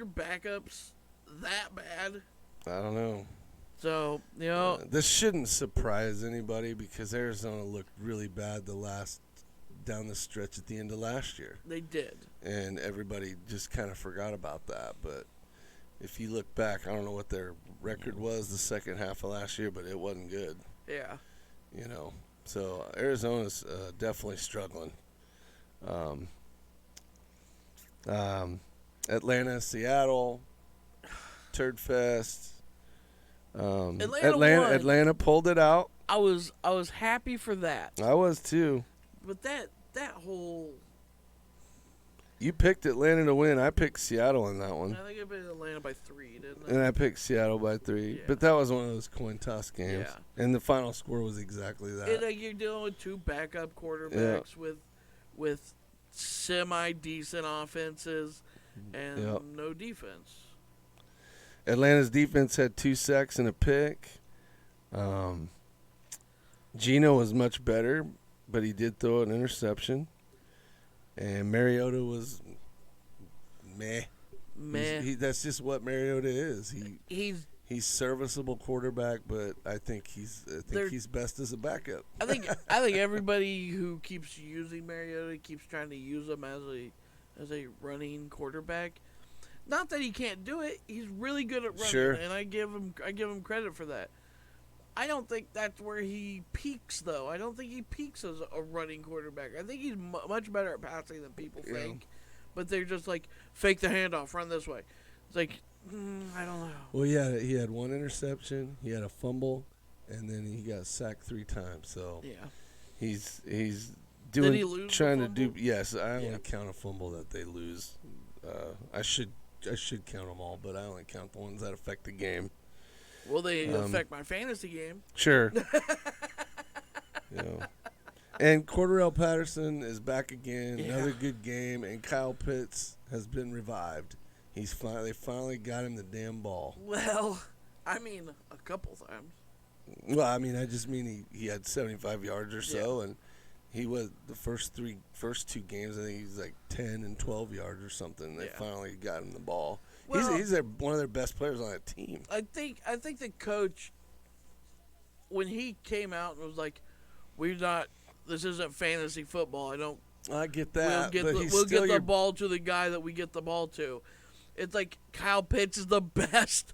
backups that bad? I don't know. So, This shouldn't surprise anybody because Arizona looked really bad down the stretch at the end of last year. they did. And everybody just kind of forgot about that. But if you look back, I don't know what their record was the second half of last year, but it wasn't good, Yeah. So Arizona's definitely struggling. Atlanta, Seattle, Turd Fest. Atlanta won. Atlanta pulled it out. I was happy for that. I was too. But that whole, You picked Atlanta to win. I picked Seattle in that I one. think I beat Atlanta by 3, didn't I? And I picked Seattle by 3. Yeah. But that was one of those coin toss games. Yeah. And the final score was exactly that. And you're dealing with 2 backup quarterbacks with semi-decent offenses and Yep. no defense. Atlanta's defense had 2 sacks and a pick. Gino was much better, but he did throw an interception. And Mariota was meh. Man, That's just what Mariota is. he's. He's serviceable quarterback, but I think he's best as a backup. I think everybody who keeps using Mariota keeps trying to use him as a running quarterback. Not that he can't do it; he's really good at running, Sure. and I give him credit for that. I don't think that's where he peaks, though. I don't think he peaks as a running quarterback. I think he's much better at passing than people Yeah. think. But they're just like, fake the handoff, run this way. It's like, I don't know. Well, yeah, he had 1 interception, he had a fumble, and then he got sacked 3 times. So Yeah. he's Did doing he lose the trying to do. fumble? Yes, I only Yeah. count a fumble that they lose. I should count them all, but I only count the ones that affect the game. Well, they affect my fantasy game. Sure. And Cordarrelle Patterson is back again. Yeah. Another good game, and Kyle Pitts has been revived. They finally got him the damn ball. Well, I mean, a couple times. Well, I mean, I just mean he had 75 yards or so, and he was the first 2 games. I think he was like 10 and 12 yards or something. They Yeah. finally got him the ball. Well, He's one of their best players on that team. I think the coach, when he came out and was like, this isn't fantasy football. I get that, but We'll get the ball to the guy that we get the ball to. It's like Kyle Pitts is the best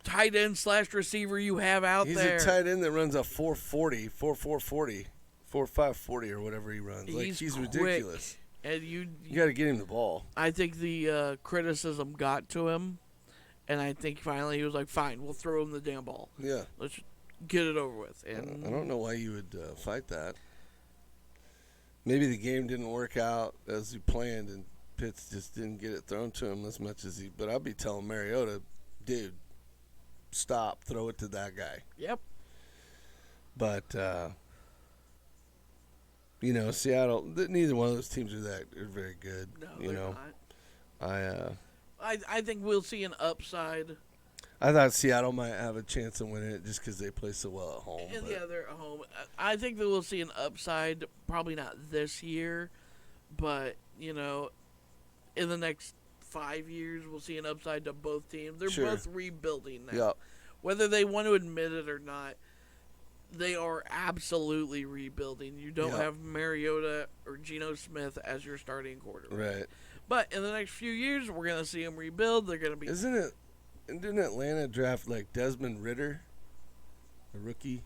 tight end / receiver you have out there. He's a tight end that runs a 4.40, 4.540 or whatever he runs. He's quick. ridiculous. And you You got to get him the ball. I think the criticism got to him, and I think finally he was like, "Fine, we'll throw him the damn ball." Yeah. get it over with. And I don't know why you would fight that. Maybe the game didn't work out as he planned, and Pitts just didn't get it thrown to him as much as he. But I'll be telling Mariota, dude, stop, throw it to that guy. Yep. But Seattle. Neither one of those teams are very good. No, you they're know, not. I I think we'll see an upside. I thought Seattle might have a chance of winning it just because they play so well at home. And but yeah, they're at home. I think that we'll see an upside. Probably not this year, but in the next 5 years, we'll see an upside to both teams. They're Sure. both rebuilding now. Yep. Whether they want to admit it or not, they are absolutely rebuilding. You don't Yep. have Mariota or Geno Smith as your starting quarterback. Right. But in the next few years, we're going to see them rebuild. They're going to be. Didn't Atlanta draft like Desmond Ritter, a rookie?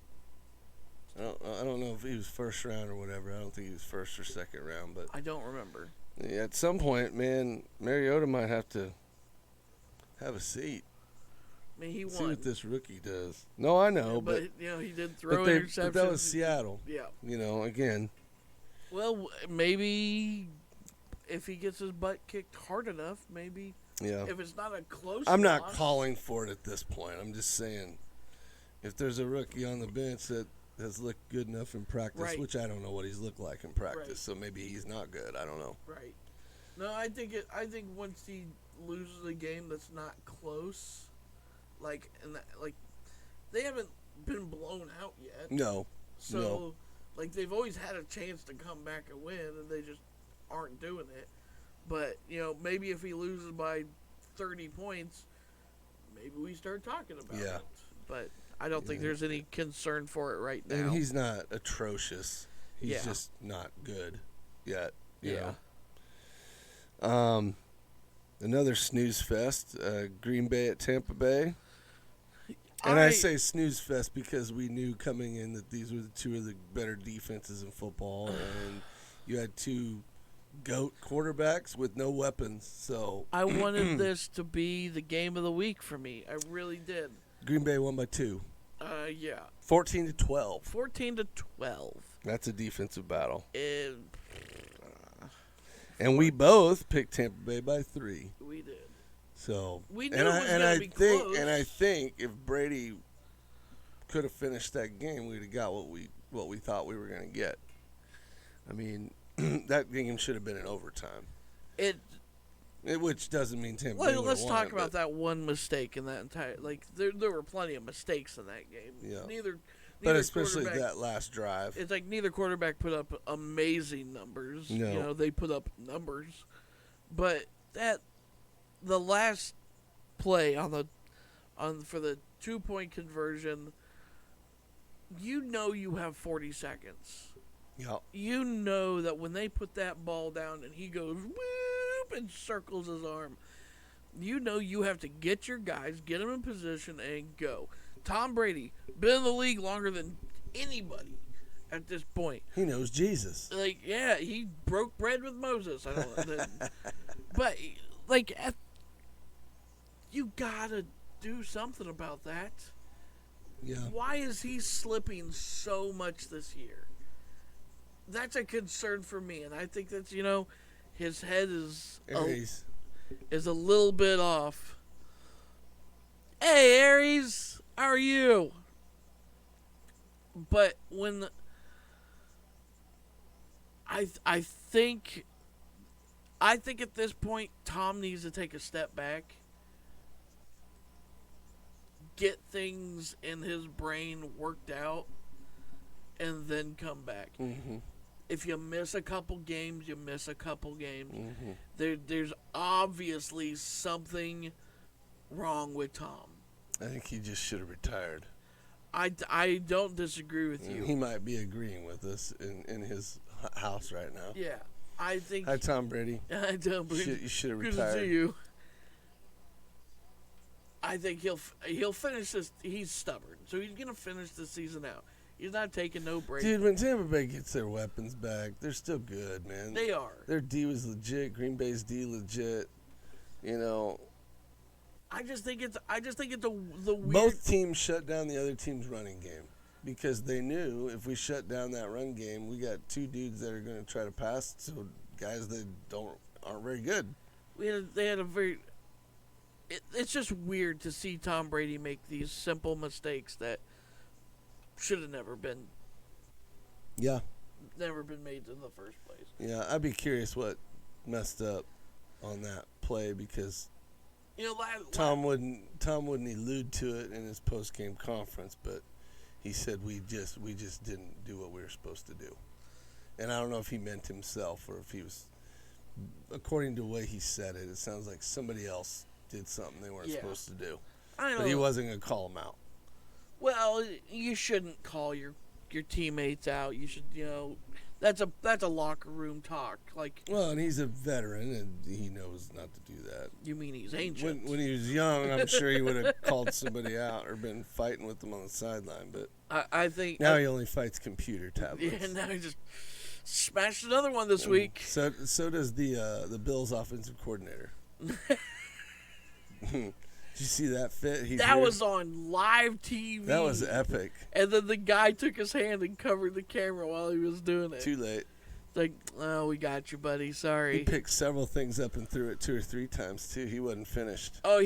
I don't know if he was first round or whatever. I don't think he was first or second round, but I don't remember. at some point, man, Mariota might have to have a seat. I mean, he See won. what this rookie does. No, I know, but he did throw but interceptions. that was Seattle. Yeah. Again. Well, maybe if he gets his butt kicked hard enough, maybe Yeah. if it's not a close I'm not loss, calling for it at this point. I'm just saying, if there's a rookie on the bench that has looked good enough in practice, Right. which I don't know what he's looked like in practice, Right. so maybe he's not good. I don't know. Right. No, I think once he loses a game that's not close, they haven't been blown out yet. No. So, No. they've always had a chance to come back and win, and they just aren't doing it. But, maybe if he loses by 30 points, maybe we start talking about Yeah. it. But I don't think Yeah. there's any concern for it right now. And he's not atrocious. He's Yeah. just not good yet. You Yeah. know. Another snooze fest. Green Bay at Tampa Bay. And I say snooze fest because we knew coming in that these were the two of the better defenses in football, and you had two GOAT quarterbacks with no weapons. So I wanted this to be the game of the week for me. I really did. Green Bay won by 2, Yeah. 14-12. 14-12. That's a defensive battle. And And we both picked Tampa Bay by 3. we did. So We knew and it I was and gonna I be think close. and I think if Brady could have finished that game, we'd have got what we thought we were going to get. I mean, that game should have been in overtime. Which doesn't mean Tampa Bay Well, would let's have talk won it, about but that one mistake in that entire. There were plenty of mistakes in that game. Yeah. Neither But especially quarterback- that last drive. It's like neither quarterback put up amazing numbers. No. They put up numbers, but the last play for the 2-point conversion, you have 40 seconds. Yeah. You know that when they put that ball down and he goes whoop and circles his arm, you have to get your guys, get them in position, and go. Tom Brady, been in the league longer than anybody at this point. He knows Jesus. He broke bread with Moses. I don't know. But, you gotta do something about that. Yeah. Why is he slipping so much this year? That's a concern for me, and I think that's his head is Aries. a little bit off. Hey, Aries, how are you? But when I think at this point Tom needs to take a step back, get things in his brain worked out, and then come back. Mm-hmm. If you miss a couple games, you miss a couple games. Mm-hmm. There's obviously something wrong with Tom. I think he just should have retired. I don't disagree with you. He might be agreeing with us in his house right now. Yeah, I think. Hi, Tom Brady. I don't believe. You should have Good retired. to see you. I think he'll finish this. He's stubborn, so he's gonna finish the season out. He's not taking no break. Dude, when Tampa Bay gets their weapons back, they're still good, man. They are. Their D was legit. Green Bay's D legit. I just think it's the weird. Both teams shut down the other team's running game because they knew if we shut down that run game, we got two dudes that are going to try to pass to guys that aren't very good. They had a very. It's just weird to see Tom Brady make these simple mistakes that should have never been Yeah. made in the first place. Yeah, I'd be curious what messed up on that play because Tom wouldn't allude to it in his post game conference, but he said we just didn't do what we were supposed to do. And I don't know if he meant himself or if he was, according to the way he said it, it sounds like somebody else did something they weren't supposed to do. But he wasn't going to call them out. Well, you shouldn't call your teammates out. You should, that's a locker room talk. Like, well, and he's a veteran, and he knows not to do that. You mean he's ancient? When he was young, I'm sure he would have called somebody out or been fighting with them on the sideline. But I think now he only fights computer tablets. Yeah, now he just smashed another one this week. So does the Bills' offensive coordinator. Did you see that fit? That was on live TV. That was epic. And then the guy took his hand and covered the camera while he was doing it. Too late. Like, oh, we got you, buddy. Sorry. He picked several things up and threw it 2 or 3 times, too. He wasn't finished. Oh,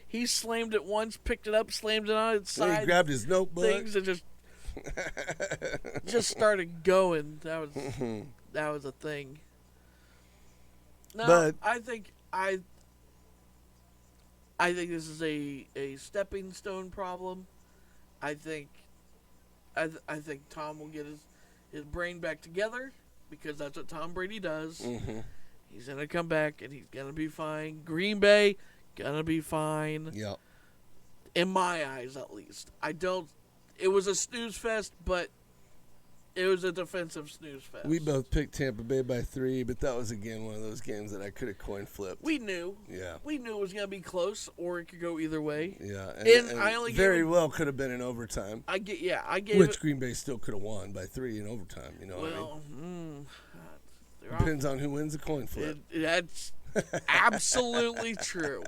he slammed it once, picked it up, slammed it on its side. He grabbed his notebook. Things and just started going. That was a thing. No, but I think this is a stepping stone problem. I think Tom will get his brain back together because that's what Tom Brady does. Mm-hmm. He's going to come back and he's going to be fine. Green Bay, going to be fine. Yep. In my eyes, at least. It was a snooze fest, but it was a defensive snooze fest. We both picked Tampa Bay by 3, but that was, again, one of those games that I could have coin flipped. We knew. Yeah. We knew it was going to be close, or it could go either way. Yeah. And I only very well could have been in overtime. I gave Which Green Bay still could have won by 3 in overtime, you know what I mean? Depends on who wins the coin flip. That's absolutely true.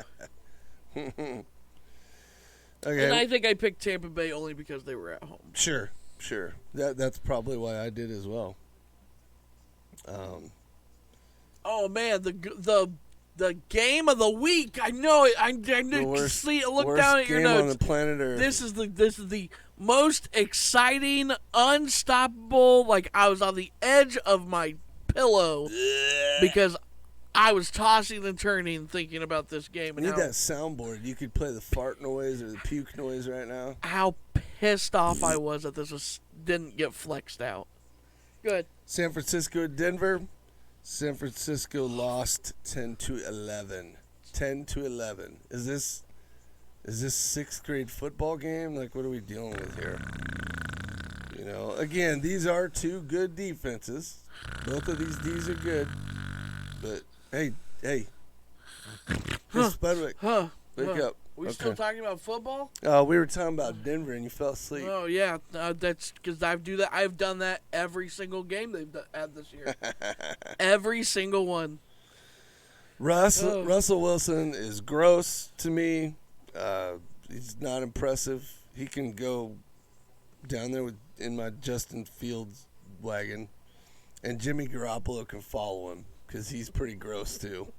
Okay. And I think I picked Tampa Bay only because they were at home. Sure. That's probably why I did as well. Oh man, the game of the week. I know it. I didn't see it. Look down at your notes. Worst game on the planet Earth. This is the most exciting, unstoppable. Like I was on the edge of my pillow because I was tossing and turning thinking about this game. We need that soundboard. You could play the fart noise or the puke noise right now. How pissed off I was that this didn't get flexed out. Good. San Francisco, Denver. San Francisco lost 10-11. 10-11. Is this 6th grade football game? Like, what are we dealing with here? You know, again, these are 2 good defenses. Both of these Ds are good. But hey, Chris Budwick, wake up. We still talking about football? We were talking about Denver, and you fell asleep. Oh yeah, that's because I've done that every single game they've had this year. Every single one. Russell Wilson is gross to me. He's not impressive. He can go down there in my Justin Fields wagon, and Jimmy Garoppolo can follow him because he's pretty gross too.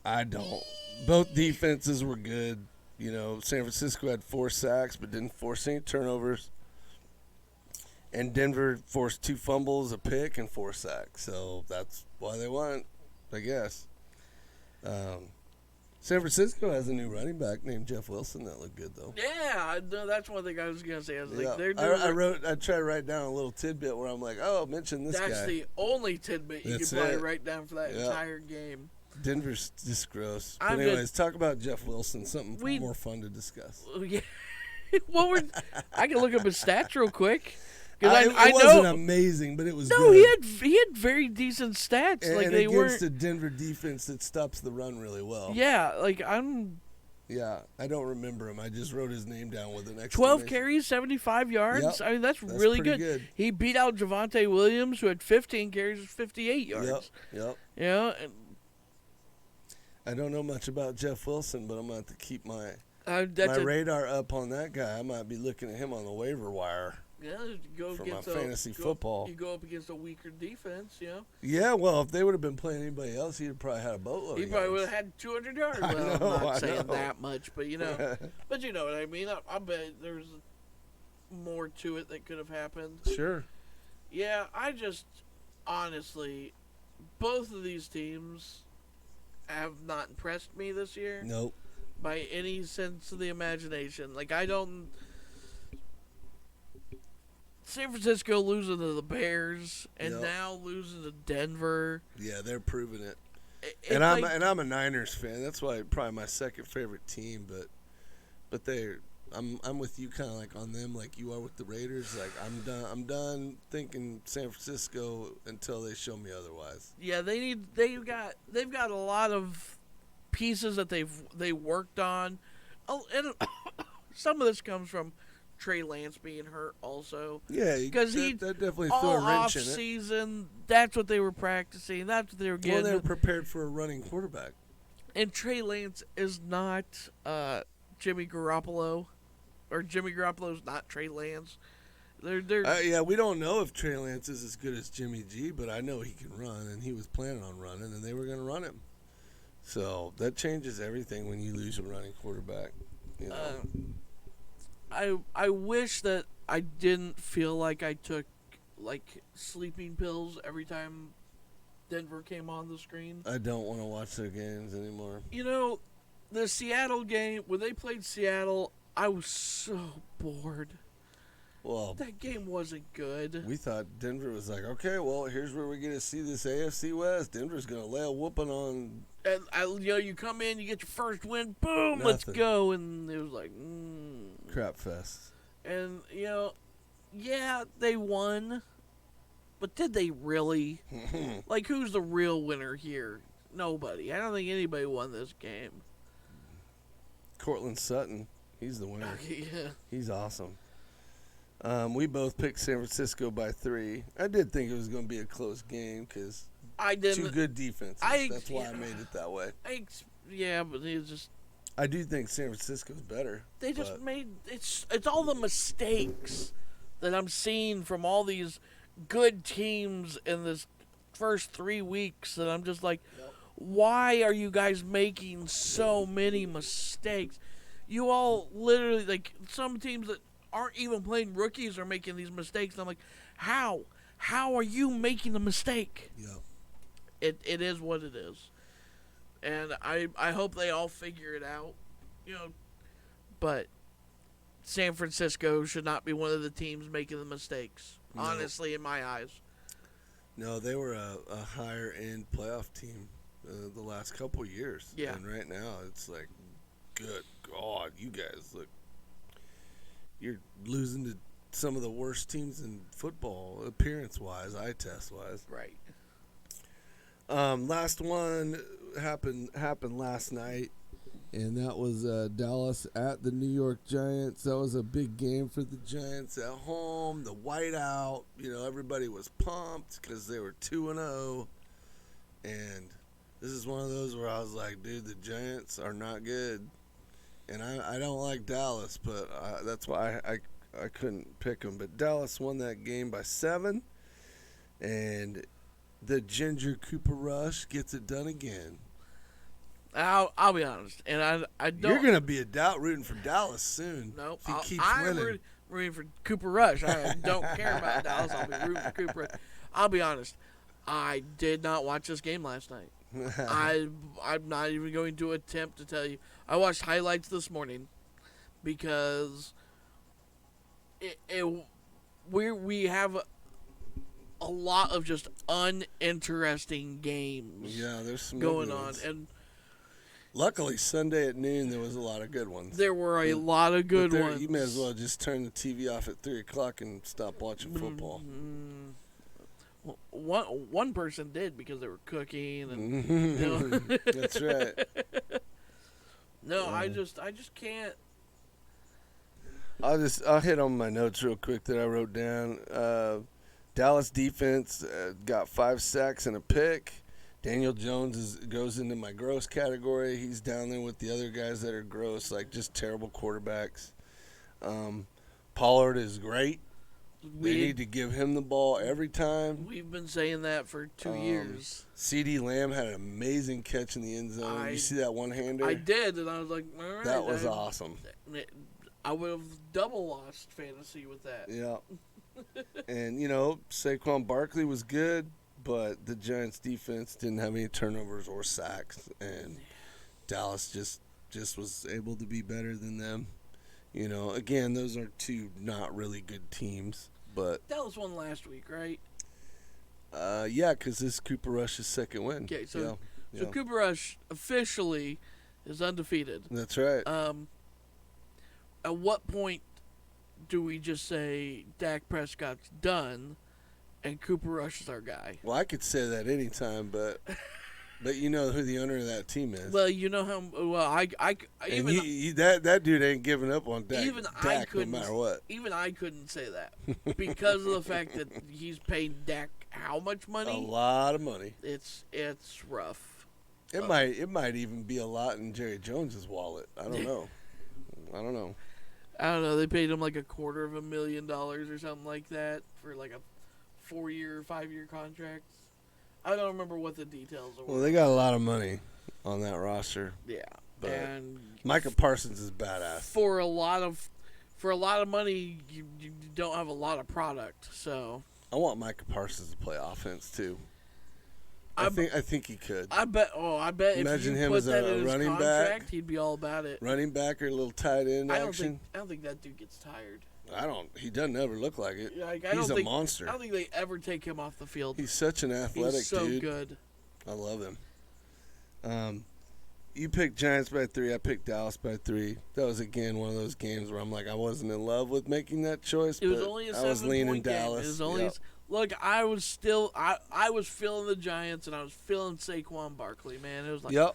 I don't. Both defenses were good. You know, San Francisco had 4 sacks but didn't force any turnovers. And Denver forced 2 fumbles, a pick, and 4 sacks. So that's why they won, I guess. San Francisco has a new running back named Jeff Wilson that looked good, though. Yeah, that's one thing I was going to say. I was Yeah. like, I tried to write down a little tidbit where I'm like, oh, mention this guy. That's the only tidbit you could probably write down for that entire game. Denver's just gross. But anyways, talk about Jeff Wilson, something more fun to discuss. Yeah. I can look up his stats real quick. It wasn't amazing, but it was good. No, he had very decent stats. And they against a Denver defense that stops the run really well. Yeah, Yeah, I don't remember him. I just wrote his name down with an exclamation. 12 carries, 75 yards. Yep. I mean, that's really good. He beat out Javonte Williams, who had 15 carries, 58 yards. Yep. Yeah, and I don't know much about Jeff Wilson, but I'm going to have to keep my That's radar up on that guy. I might be looking at him on the waiver wire yeah. You go for my against fantasy football. You go up against a weaker defense, you know. Yeah, well, if they would have been playing anybody else, he'd have probably had a boatload. He of probably would yards. have had 200 yards. I Well, know, I'm not I saying know. that much, but you know, but you know what I mean. I bet there's more to it that could have happened. Sure. Yeah, I just honestly, both of these teams have not impressed me this year Nope. by any sense of the imagination. Like I don't. San Francisco losing to the Bears and Yep. now losing to Denver. Yeah, they're proving it. It's And like- I'm a Niners fan. That's why probably my second favorite team. But I'm with you kind of like on them, like you are with the Raiders. Like I'm done thinking San Francisco until they show me otherwise. Yeah, they've got a lot of pieces that they worked on. Oh, and some of this comes from Trey Lance being hurt also. Yeah, Because that definitely threw all a wrench off in it. season, that's what they were practicing. That's what they were Well, getting. they were prepared for a running quarterback. And Trey Lance is not Jimmy Garoppolo, or Jimmy Garoppolo's not Trey Lance. They're Yeah, we don't know if Trey Lance is as good as Jimmy G, but I know he can run, and he was planning on running, and they were going to run him. So that changes everything when you lose a running quarterback. You know? I wish that I didn't feel like I took like sleeping pills every time Denver came on the screen. I don't want to watch their games anymore. You know, the Seattle game, when they played Seattle, I was so bored. Well, That game wasn't good. we thought Denver was like, okay, well, here's where we get to see this AFC West. Denver's going to lay a whooping on. And you come in, you get your first win, boom, let's Nothing. go. And it was like, Crap fest. And, yeah, they won. But did they really? Like, who's the real winner here? Nobody. I don't think anybody won this game. Cortland Sutton, he's the winner. Yeah. He's awesome. We both picked San Francisco by 3. I did think it was going to be a close game because I didn't. two good defenses. That's why I made it that way. Yeah, but it's just I do think San Francisco's better. they just but made it's all the mistakes that I'm seeing from all these good teams in this first 3 weeks that I'm just like, why are you guys making so many mistakes? You all literally like some teams that aren't even playing rookies are making these mistakes. And I'm like, how? How are you making a mistake? Yeah. It is what it is. And I hope they all figure it out. But San Francisco should not be one of the teams making the mistakes. No. Honestly, in my eyes. No, they were a higher end playoff team the last couple years. Yeah. And right now it's like, good God, you guys look. You're losing to some of the worst teams in football, appearance-wise, eye test-wise. Right. Last one happened last night, and that was Dallas at the New York Giants. That was a big game for the Giants at home. The whiteout, everybody was pumped because they were 2-0, and this is one of those where I was like, dude, the Giants are not good. And I don't like Dallas, but that's why I couldn't pick them. But Dallas won that game by 7, and the Ginger Cooper Rush gets it done again. I'll be honest, and I don't. You're gonna be a doubt rooting for Dallas soon. Nope. If he keeps I'm winning. rooting for Cooper Rush. I don't care about Dallas. I'll be rooting for Cooper Rush. I'll be honest. I did not watch this game last night. I'm not even going to attempt to tell you. I watched highlights this morning because we have a lot of just uninteresting games Yeah, there's some going good on, ones. and Luckily, Sunday at noon there was a lot of good ones. there were a lot of good But ones. You may as well just turn the TV off at 3:00 and stop watching football. One person did because they were cooking, and That's right. no, I just can't. I'll hit on my notes real quick that I wrote down. Dallas defense got 5 sacks and a pick. Daniel Jones goes into my gross category. He's down there with the other guys that are gross, like just terrible quarterbacks. Pollard is great. They need to give him the ball every time. We've been saying that for 2 years. CeeDee Lamb had an amazing catch in the end zone. You see that one-hander? I did, and I was like, all right. That was awesome. I would have double lost fantasy with that. Yeah. And, Saquon Barkley was good, but the Giants' defense didn't have any turnovers or sacks, and Dallas just was able to be better than them. Again, those are two not really good teams, but Dallas won last week, right? Yeah, because this is Cooper Rush's second win. Okay, so Cooper Rush officially is undefeated. That's right. At what point do we just say Dak Prescott's done and Cooper Rush is our guy? Well, I could say that anytime, but you know who the owner of that team is. Well, you know how well that dude ain't giving up on Dak. Even Dak I couldn't, no matter what. Even I couldn't say that because of the fact that he's paying Dak how much money? A lot of money. It's rough. It might even be a lot in Jerry Jones's wallet. I don't know. I don't know. They paid him like $250,000 or something like that for like a 4-year, 5-year contract. I don't remember what the details were. Well, they got a lot of money on that roster. Yeah, but and Micah Parsons is badass. For a lot of money, you don't have a lot of product. So I want Micah Parsons to play offense too. I think he could. I bet. Imagine if you him put as that a in his running contract, back. He'd be all about it. Running back or a little tight end action. I don't think that dude gets tired. He doesn't ever look like it. He's a monster. I don't think they ever take him off the field. He's such an athletic He's so dude. good. I love him. You picked Giants by 3. I picked Dallas by 3. That was again one of those games where I'm like, I wasn't in love with making that choice. It was only a 7-point game. Dallas. It was only look. I was still. I was feeling the Giants and I was feeling Saquon Barkley. Man, it was like. Yep.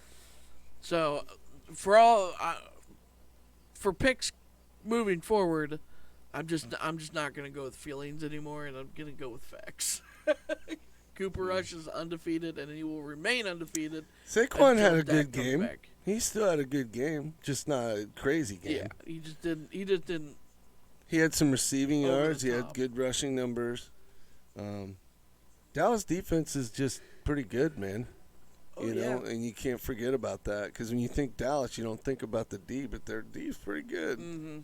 So, for picks moving forward, I'm just not gonna go with feelings anymore, and I'm gonna go with facts. Cooper Rush is undefeated, and he will remain undefeated. Saquon had a good game. Back. He still had a good game, just not a crazy game. Yeah, he just didn't. He had some receiving yards. He had good rushing numbers. Dallas defense is just pretty good, man. You know, and you can't forget about that because when you think Dallas, you don't think about the D, but their D is pretty good. Mm-hmm.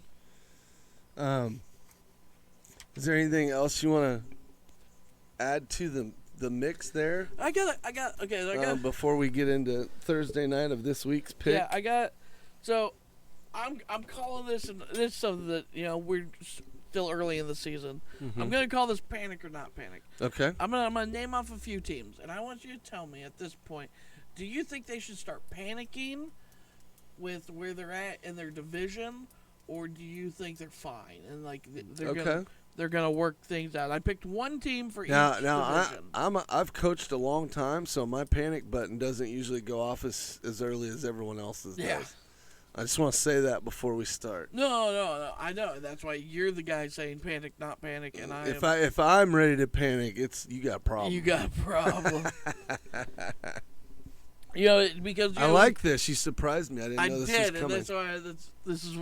Is there anything else you want to add to the mix there? I got. Before we get into Thursday night of this week's pick. Yeah, I got. So, I'm calling this, and this is something that we're still early in the season. Mm-hmm. I'm gonna call this panic or not panic. Okay. I'm gonna name off a few teams, and I want you to tell me at this point, do you think they should start panicking with where they're at in their division, or do you think they're fine and like they're gonna work things out? I picked one team for each division. I've coached a long time, so my panic button doesn't usually go off as early as everyone else's does. I just want to say that before we start. No, I know. That's why you're the guy saying panic, not panic, and if I'm ready to panic, you got a problem. You got a problem. Because I like this. You surprised me. I didn't know this was coming. And that's why this is.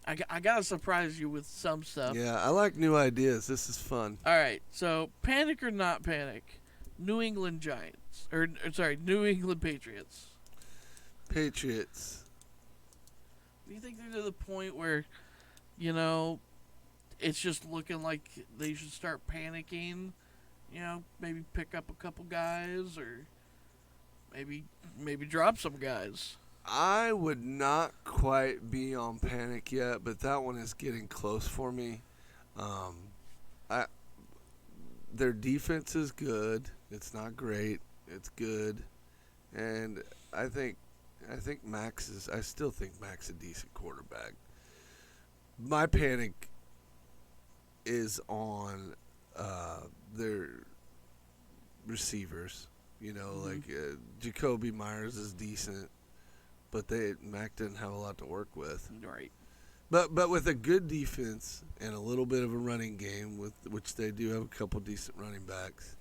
I gotta surprise you with some stuff. Yeah, I like new ideas. This is fun. All right, so panic or not panic, New England Giants New England Patriots. Patriots. Do you think they're to the point where, it's just looking like they should start panicking? Maybe pick up a couple guys or maybe drop some guys. I would not quite be on panic yet, but that one is getting close for me. Their defense is good. It's not great. It's good, and I still think Mac's a decent quarterback. My panic is on their receivers. Like Jacoby Myers is decent, but Mac didn't have a lot to work with. Right. But with a good defense and a little bit of a running game, which they do have a couple decent running backs,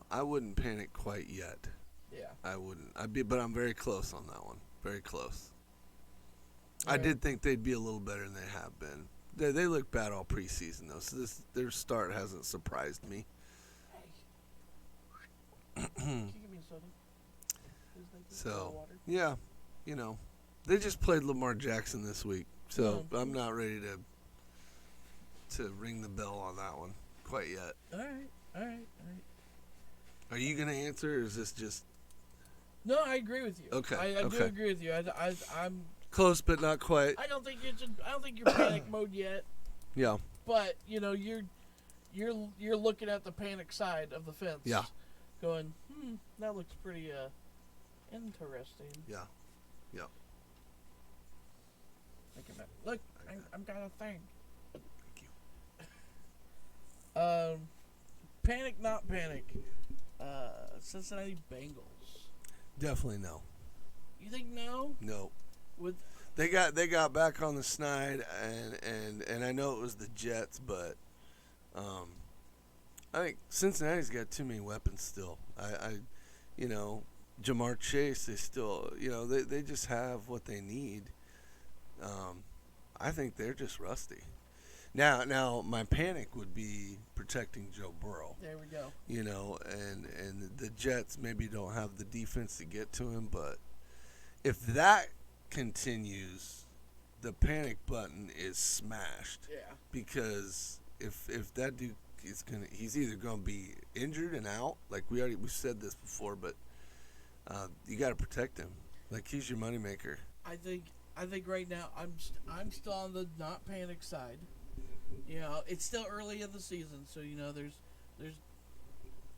I wouldn't panic quite yet. Yeah. I wouldn't. But I'm very close on that one. Very close. I Right. did think they'd be a little better than they have been. They look bad all preseason though, so their start hasn't surprised me. Hey. Can you give me a soda? Please, thank you. So Water. yeah, they just played Lamar Jackson this week, so I'm not ready to ring the bell on that one quite yet. All right. Are you gonna answer, or is this just No, I agree with you. Okay, I do okay. agree with you. I'm. close but not quite? I don't think you're panic mode yet. Yeah, But you're looking at the panic side of the fence. Yeah. Going, that looks pretty interesting. yeah. Thinking about, look, I've got a thing. Thank you. Panic, not panic. Cincinnati Bengals. Definitely no. You think no? No. With They got back on the snide, and I know it was the Jets, but I think Cincinnati's got too many weapons still. Jamar Chase, they still, they just have what they need. I think they're just rusty. Now my panic would be protecting Joe Burrow. there we go. And the Jets maybe don't have the defense to get to him, but if that continues, the panic button is smashed. Yeah. Because if that dude he's either gonna be injured and out, like we said this before, but you got to protect him. Like, he's your moneymaker. I think right now I'm still on the not panic side. It's still early in the season, so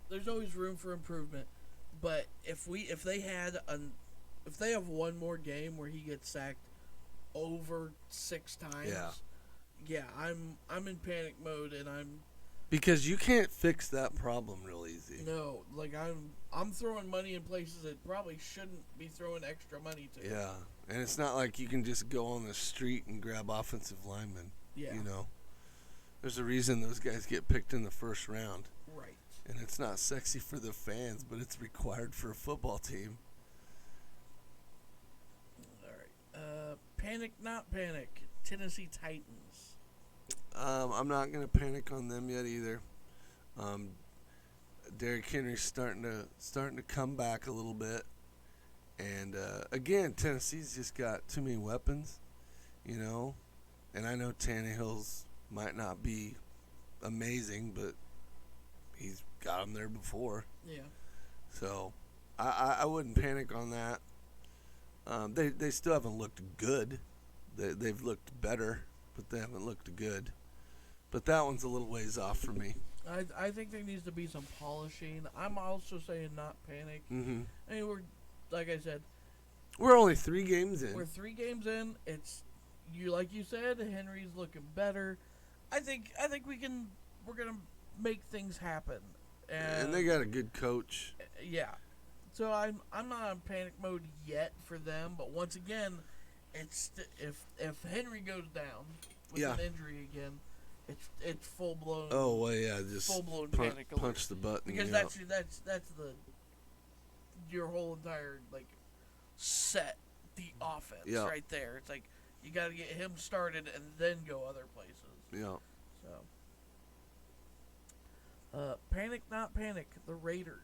there's always room for improvement. But if they have one more game where he gets sacked over 6 times, yeah, I'm in panic mode, and Because you can't fix that problem real easy. no, like I'm throwing money in places that probably shouldn't be throwing extra money to. Yeah, and it's not like you can just go on the street and grab offensive linemen. Yeah. There's a reason those guys get picked in the first round. Right. And it's not sexy for the fans, but it's required for a football team. All right. Panic, not panic. Tennessee Titans. I'm not going to panic on them yet either. Derrick Henry's starting to come back a little bit. And, again, Tennessee's just got too many weapons, And I know Tannehill's might not be amazing, but he's got them there before. Yeah. So I wouldn't panic on that. They still haven't looked good. They've looked better, but they haven't looked good. But that one's a little ways off for me. I think there needs to be some polishing. I'm also saying not panic. Mm-hmm. I mean, like I said, We're only 3 games in. we're 3 games in. Like you said, Henry's looking better. I think we're gonna make things happen. And they got a good coach. Yeah. So I'm not in panic mode yet for them, but once again, if Henry goes down with an injury again, it's full blown. Oh well, yeah, just full blown panic alert. punch the button. Because yeah. that's your whole entire set the offense right there. It's like you got to get him started and then go other places. Yeah. So, panic, not panic. The Raiders.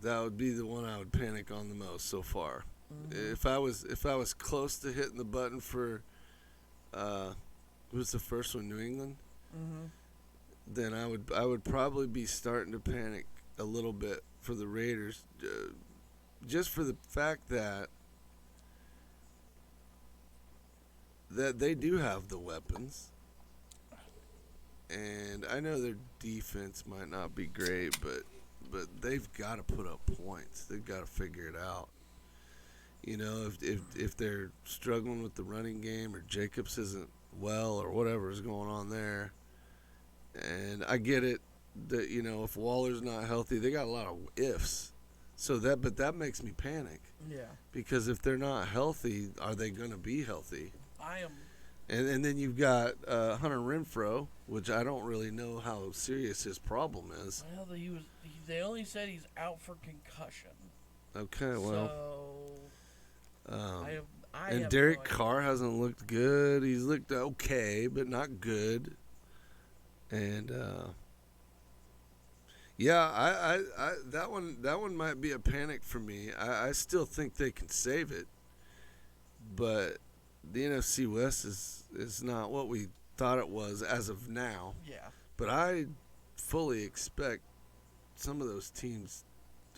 That would be the one I would panic on the most so far. Mm-hmm. If I was close to hitting the button for, who was the first one, New England? Mm-hmm. Then I would probably be starting to panic a little bit for the Raiders, just for the fact that they do have the weapons, and I know their defense might not be great, but they've got to put up points. They've got to figure it out. If they're struggling with the running game, or Jacobs isn't well, or whatever is going on there. And I get it that, if Waller's not healthy, they got a lot of ifs. But that makes me panic. Yeah. Because if they're not healthy, are they going to be healthy? And then you've got Hunter Renfro, which I don't really know how serious his problem is. Well, they only said he's out for concussion. Okay, well, So I and have Derek no idea. Carr hasn't looked good. He's looked okay, but not good. And yeah, I that one might be a panic for me. I still think they can save it, but the NFC West is not what we thought it was as of now. Yeah. But I fully expect some of those teams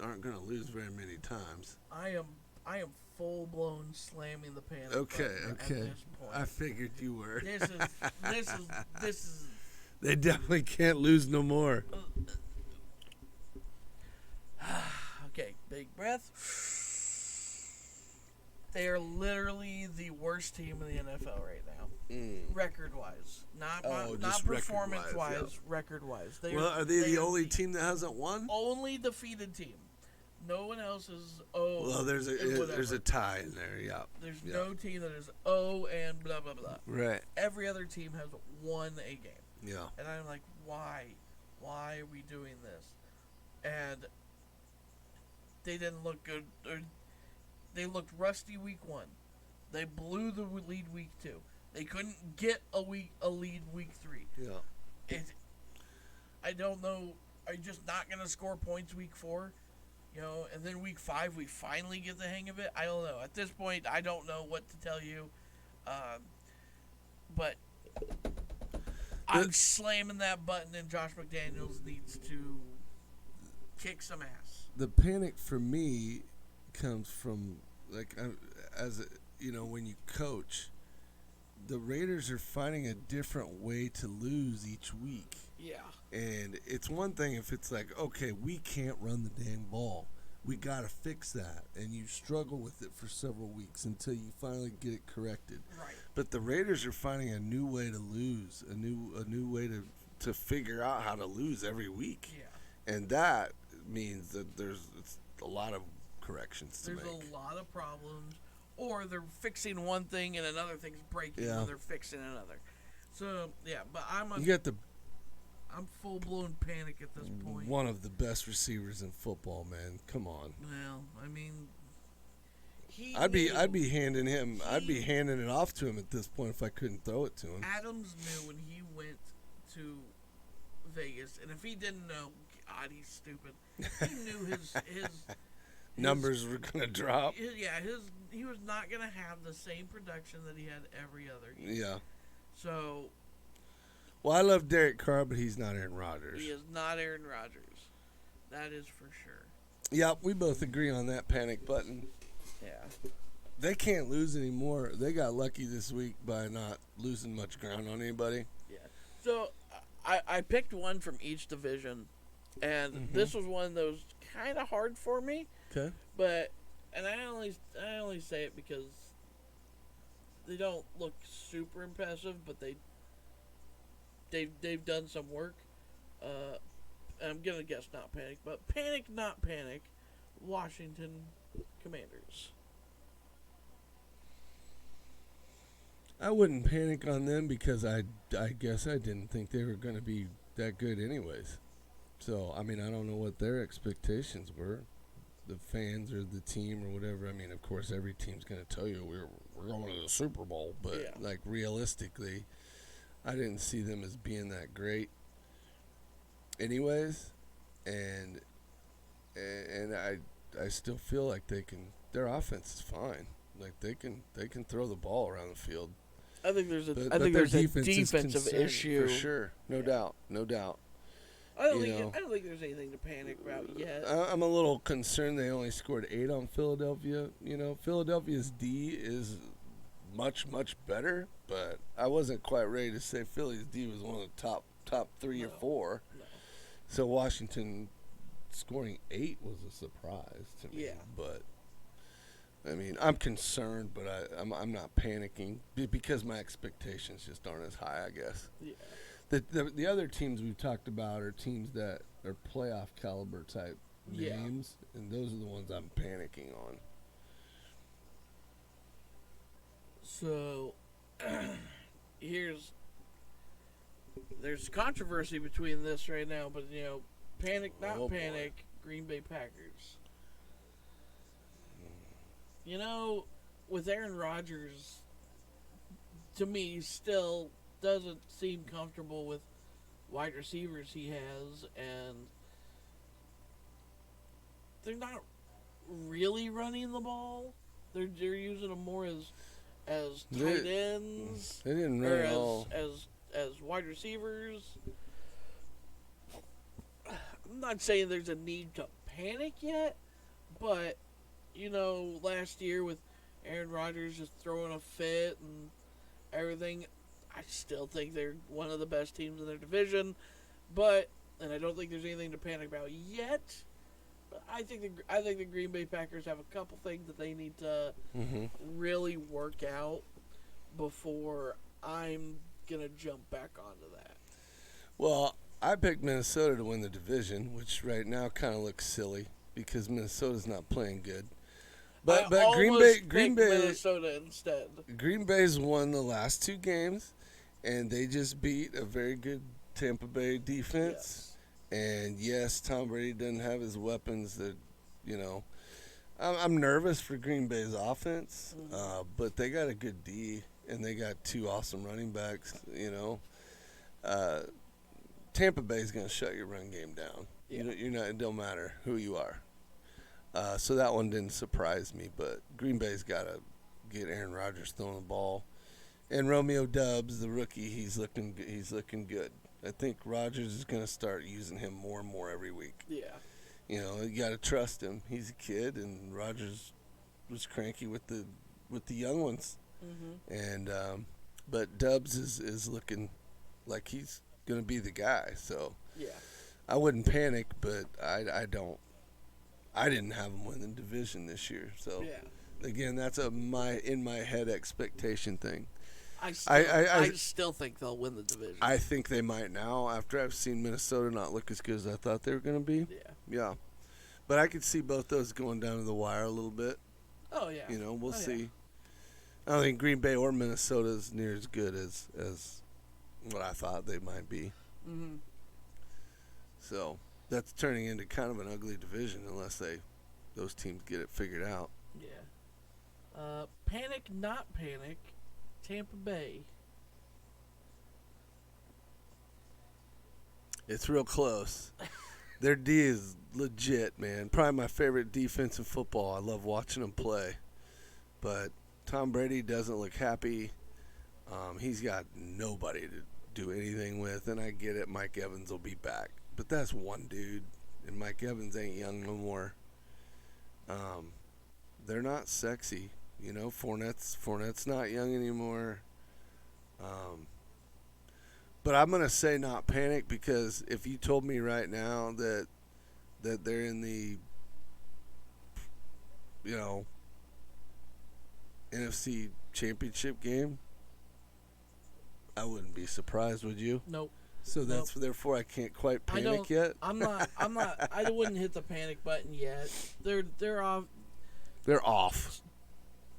aren't going to lose very many times. I am full blown slamming the panic Okay, button at okay. this point. I figured you were. This is They definitely can't lose no more. okay, big breath. They are literally the worst team in the NFL right now, record wise. Not just performance wise, record-wise, record wise. Well, are they the only team that hasn't won? Only defeated team. No one else is Well, there's a tie in there. Yeah. There's no team that is and blah blah blah. Right. Every other team has won a game. Yeah. And I'm like, why? Why are we doing this? And they didn't look good. They looked rusty week 1. They blew the lead week 2. They couldn't get a lead week 3. Yeah. I don't know. Are you just not going to score points week 4? You know, and then week 5 we finally get the hang of it. I don't know. At this point, I don't know what to tell you. But I'm slamming that button, and Josh McDaniels needs to kick some ass. The panic for me comes from when you coach, the Raiders are finding a different way to lose each week. Yeah. And it's one thing if it's like, okay, we can't run the dang ball. We got to fix that. And you struggle with it for several weeks until you finally get it corrected. Right. But the Raiders are finding a new way to lose, a new way to figure out how to lose every week. Yeah. And that means that it's a lot of corrections to make. There's a lot of problems. Or they're fixing one thing and another thing's breaking, Yeah. or they're fixing another. So, yeah, but I'm full blown panic at this point. one of the best receivers in football, man. Come on. Well, I mean, I'd be handing it off to him at this point if I couldn't throw it to him. Adams knew when he went to Vegas, and if he didn't know, God, he's stupid. He knew his Numbers were gonna drop. He was not gonna have the same production that he had every other year. Yeah. So. Well, I love Derek Carr, but he's not Aaron Rodgers. He is not Aaron Rodgers. That is for sure. Yeah, we both agree on that panic button. Yeah. They can't lose anymore. They got lucky this week by not losing much ground on anybody. Yeah. So I picked one from each division, and this was one that was kind of hard for me. Okay. But I only say it because they don't look super impressive, but they've done some work. I'm gonna guess not panic, but not panic. Washington Commanders. I wouldn't panic on them because I guess I didn't think they were going to be that good anyways. So, I mean, I don't know what their expectations were, the fans or the team or whatever. I mean, of course, every team's going to tell you we're going to the Super Bowl, but like realistically, I didn't see them as being that great anyways. And I still feel like their offense is fine. Like they can throw the ball around the field. I think there's a their defensive issue for sure, no doubt. I don't think there's anything to panic about yet. I'm a little concerned they only scored 8 on Philadelphia. You know, Philadelphia's D is much better, but I wasn't quite ready to say Philly's D was one of the top 3 or 4. No. So Washington scoring 8 was a surprise to me. Yeah. But I mean, I'm concerned, but I'm not panicking because my expectations just aren't as high, I guess. Yeah. The other teams we've talked about are teams that are playoff caliber type names, and those are the ones I'm panicking on. So, there's controversy between this right now, but panic not Oh, boy. panic. Green Bay Packers. With Aaron Rodgers, to me, still doesn't seem comfortable with wide receivers he has, and they're not really running the ball. They're using them more as tight ends They didn't or run at all. as wide receivers. I'm not saying there's a need to panic yet, but last year with Aaron Rodgers just throwing a fit and everything, I still think they're one of the best teams in their division. And I don't think there's anything to panic about yet. But I think the Green Bay Packers have a couple things that they need to really work out before I'm gonna jump back onto that. Well, I picked Minnesota to win the division, which right now kind of looks silly because Minnesota's not playing good. But I Green almost Bay picked Minnesota instead. Green Bay's won the last 2 games, and they just beat a very good Tampa Bay defense. And yes, Tom Brady doesn't have his weapons that, I'm nervous for Green Bay's offense, but they got a good D, and they got 2 awesome running backs, Tampa Bay's going to shut your run game down. Yeah. You're not. It don't matter who you are. So that one didn't surprise me, but Green Bay's got to get Aaron Rodgers throwing the ball, and Romeo Doubs, the rookie, he's looking good. I think Rodgers is going to start using him more and more every week. Yeah. You got to trust him. He's a kid, and Rodgers was cranky with the young ones, and but Doubs is looking like he's going to be the guy. So Yeah. I wouldn't panic, but I don't. I didn't have them win the division this year. So Yeah. again, that's in my head expectation thing. I still think they'll win the division. I think they might now after I've seen Minnesota not look as good as I thought they were going to be. Yeah. But I could see both those going down to the wire a little bit. Oh yeah. We'll see. I don't think Green Bay or Minnesota is near as good as what I thought they might be. Mhm. So that's turning into kind of an ugly division unless those teams get it figured out. Yeah. Panic, not panic. Tampa Bay. It's real close. Their D is legit, man. Probably my favorite defense in football. I love watching them play. But Tom Brady doesn't look happy. He's got nobody to do anything with, and I get it. Mike Evans will be back. But that's one dude, and Mike Evans ain't young no more. They're not sexy. Fournette's not young anymore. But I'm going to say not panic because if you told me right now that they're in the, NFC championship game, I wouldn't be surprised, would you? Nope. So therefore I can't quite I panic yet. I'm not. I wouldn't hit the panic button yet. They're off. They're off.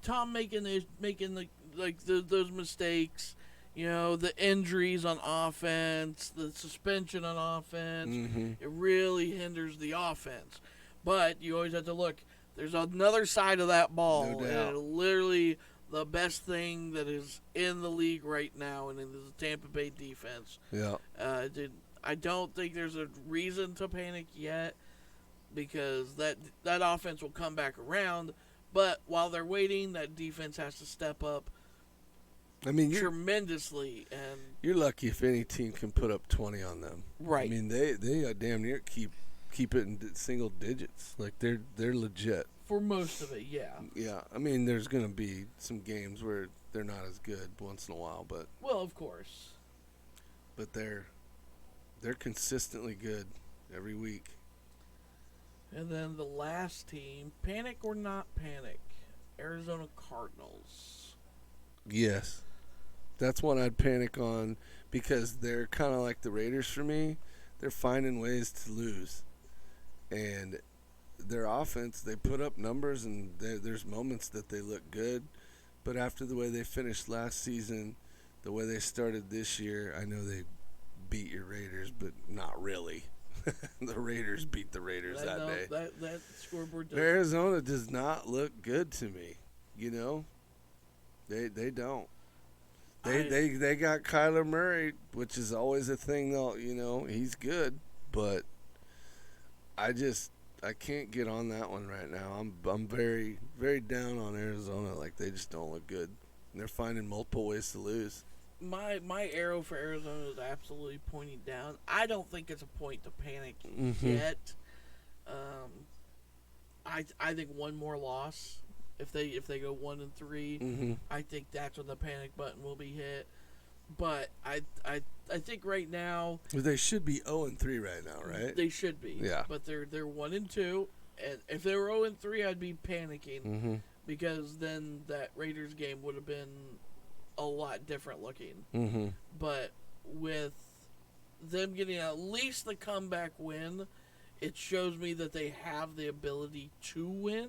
Tom making those mistakes, the injuries on offense, the suspension on offense, it really hinders the offense. But you always have to look. There's another side of that ball, No doubt. and literally the best thing that is in the league right now, and it is the Tampa Bay defense. Yeah. I don't think there's a reason to panic yet because that offense will come back around. But while they're waiting, that defense has to step up I mean, tremendously. And you're lucky if any team can put up 20 on them. right. I mean, they damn near keep it in single digits. Like they're legit. For most of it, yeah. Yeah. I mean, there's going to be some games where they're not as good once in a while, but Well, of course. they're consistently good every week. And then the last team, panic or not panic, Arizona Cardinals. Yes. That's one I'd panic on because they're kind of like the Raiders for me. They're finding ways to lose. And their offense, they put up numbers and there's moments that they look good. But after the way they finished last season, the way they started this year, I know they beat your Raiders, but not really. The Raiders beat the Raiders that day. That scoreboard does. Arizona does not look good to me. You know, they don't. They got Kyler Murray, which is always a thing. Though, you know, he's good, but I can't get on that one right now. I'm very, very down on Arizona. Like, they just don't look good. And they're finding multiple ways to lose. My arrow for Arizona is absolutely pointing down. I don't think it's a point to panic Mm-hmm. yet. I think one more loss, if they go 1-3, Mm-hmm. I think that's when the panic button will be hit. But I think right now Well, they should be 0-3 right now, right? they should be. Yeah. But they're 1-2, and if they were 0-3, I'd be panicking Mm-hmm. because then that Raiders game would have been a lot different looking. Mm-hmm. But with them getting at least the comeback win, it shows me that they have the ability to win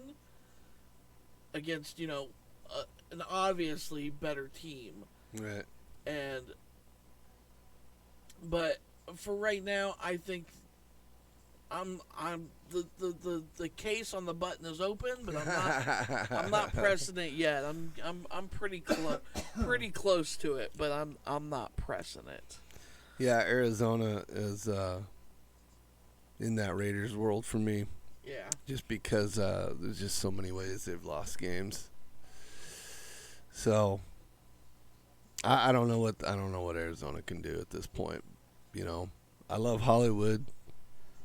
against, an obviously better team. Right. But for right now, I think I'm the case on the button is open, but I'm not pressing it yet. I'm pretty close to it, but I'm not pressing it. Yeah, Arizona is in that Raiders world for me, Yeah. just because there's just so many ways they've lost games. So I don't know what Arizona can do at this point. You know, I love Hollywood,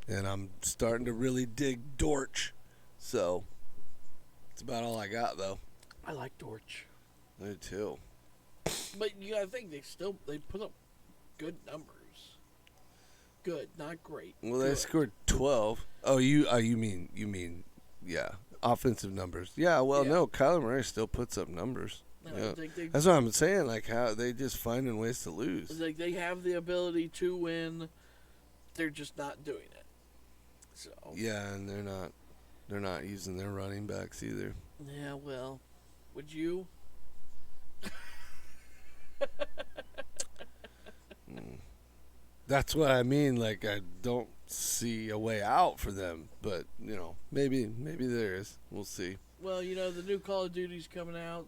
and I'm starting to really dig Dortch. So that's about all I got, though. I like Dortch, I do too. but you gotta think they put up good numbers. Good, not great. Well, they Good. scored 12. Oh, you mean yeah, offensive numbers. Yeah, well, Yeah. no, Kyler Murray still puts up numbers. No, Yeah. they, That's what I'm saying. Like, how they just finding ways to lose. it's like they have the ability to win. They're just not doing it. So Yeah, and they're not using their running backs either. yeah, well, would you? That's what I mean. Like, I don't see a way out for them, but maybe there is. We'll see. Well, the new Call of Duty's coming out.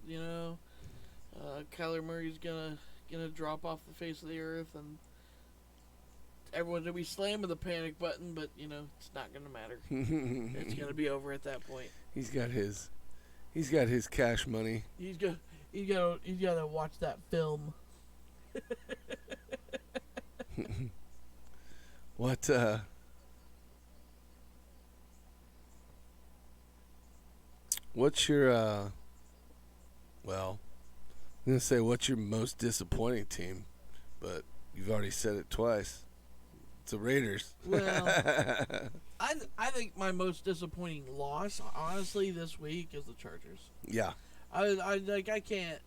Kyler Murray's gonna drop off the face of the earth, and everyone's gonna be slamming the panic button. But it's not gonna matter. It's gonna be over at that point. He's got his cash money. He's gotta watch that film. What's your well, I'm gonna say what's your most disappointing team, but you've already said it twice. It's the Raiders. Well, I think my most disappointing loss, honestly, this week is the Chargers. Yeah, I can't.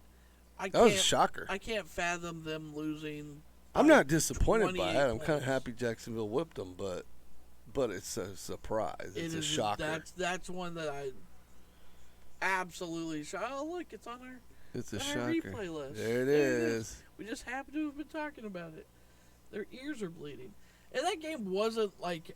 that was a shocker. I can't fathom them losing. I'm by not disappointed by 28 it. I'm kind of points. happy Jacksonville whipped them, but it's a surprise. It's a shocker. That's one that I absolutely. Oh, look, it's on our It's a our shocker. replay list. There it is. We just happen to have been talking about it. Their ears are bleeding, and that game wasn't like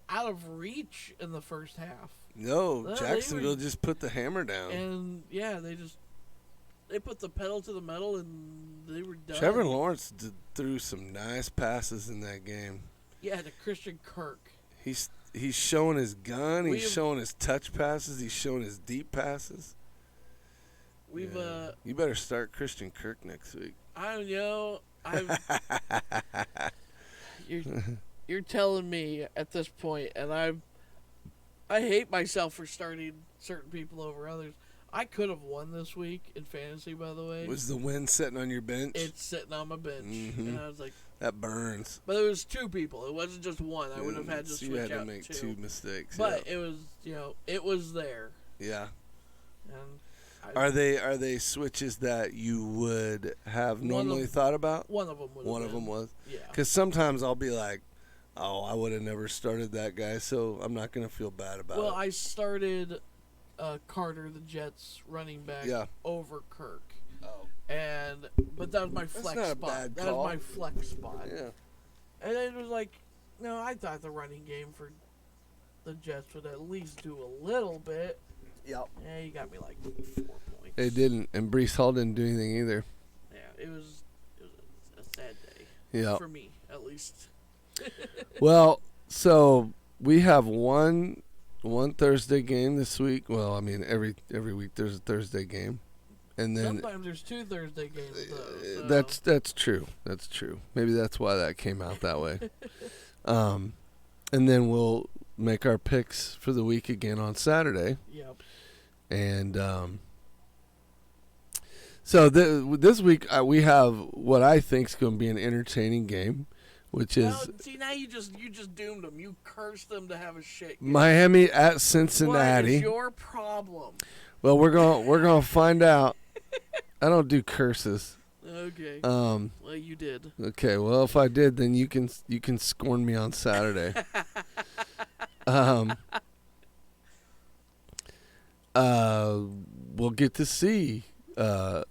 out of reach in the first half. No, Well, Jacksonville just put the hammer down. And yeah, they put the pedal to the metal and they were done. Trevor Lawrence threw some nice passes in that game. Yeah, to Christian Kirk. He's showing his gun. We He's have- showing his touch passes. He's showing his deep passes. We've Yeah. You better start Christian Kirk next week. I don't know. You're telling me at this point, and I hate myself for starting certain people over others. I could have won this week in fantasy, by the way. Was the win sitting on your bench? It's sitting on my bench, Mhm. and I was like, That burns. but it was two people. It wasn't just one. I would have had to So switch you had to out make two. two mistakes. But it was, it was there. yeah. And Are they switches that you would have normally thought about? one of them would have One of them was. Yeah. Because sometimes I'll be like, oh, I would have never started that guy, so I'm not going to feel bad about Well, it. I started Carter, the Jets running back, Yeah. over Kirk. Oh. But that was my flex not a spot. bad That call. was my flex spot. Yeah. And it was like, no, I thought the running game for the Jets would at least do a little bit. Yep. Yeah, you got me like 4 points. They didn't, and Brees Hall didn't do anything either. Yeah, it was a sad day. Yeah. For me, at least. Well, so we have one Thursday game this week. Well, I mean every week there's a Thursday game, and then Sometimes there's 2 Thursday games though. So. that's true. That's true. Maybe that's why that came out that way. And then we'll make our picks for the week again on Saturday. Yep. And so this week we have what I think is going to be an entertaining game, which is see, now you just doomed them. You cursed them to have a shit game. Miami at Cincinnati. What is your problem? Well, we're gonna find out. I don't do curses. Okay. Well, you did. Okay. Well, if I did, then you can scorn me on Saturday. We'll get to see, how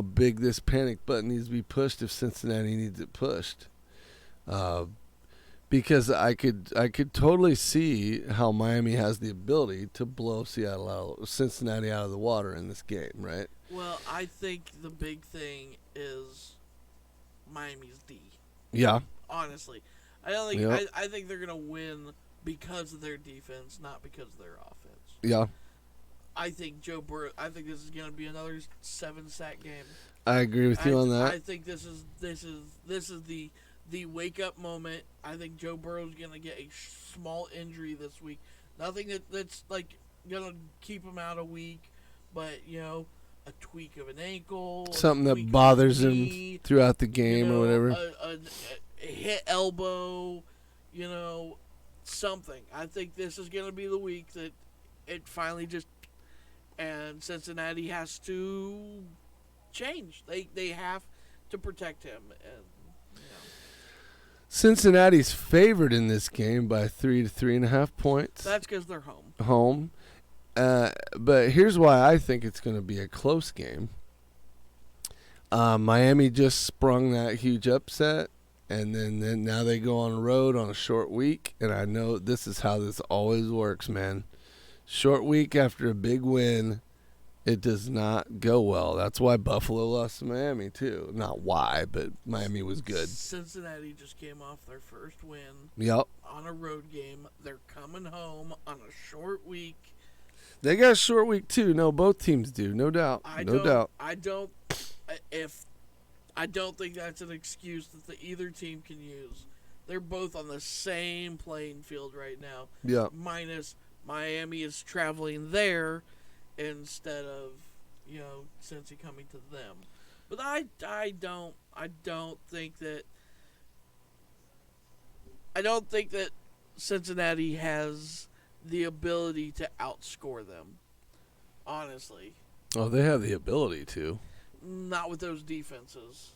big this panic button needs to be pushed if Cincinnati needs it pushed. Because I could totally see how Miami has the ability to blow Cincinnati out of the water in this game, right? Well, I think the big thing is Miami's D. Yeah. Honestly, I don't think Yep. I think they're gonna win because of their defense, not because of their offense. Yeah. I think Joe Burrow. I think this is gonna be another 7-sack game. I agree with you on that. I think this is the wake up moment. I think Joe Burrow's gonna get a small injury this week. Nothing that's like gonna keep him out a week, but a tweak of an ankle, Something a that tweak of bothers a him knee, throughout the game or whatever. a hit elbow, something. I think this is gonna be the week that it finally and Cincinnati has to change. They have to protect him, and Cincinnati's favored in this game by 3 to 3.5 points. that's because they're home. Home. But here's why I think it's going to be a close game. Miami just sprung that huge upset, and then now they go on the road on a short week, and I know this is how this always works, man. Short week after a big win, it does not go well. That's why Buffalo lost to Miami, too. Not why, but Miami was good. Cincinnati just came off their first win Yep. on a road game. They're coming home on a short week. They got a short week, too. No, both teams do. No doubt. I don't think that's an excuse that either team can use. They're both on the same playing field right now. Yeah. Minus Miami is traveling there instead of Cincy coming to them. But I don't think that Cincinnati has the ability to outscore them. Honestly, Oh, they have the ability to. not with those defenses.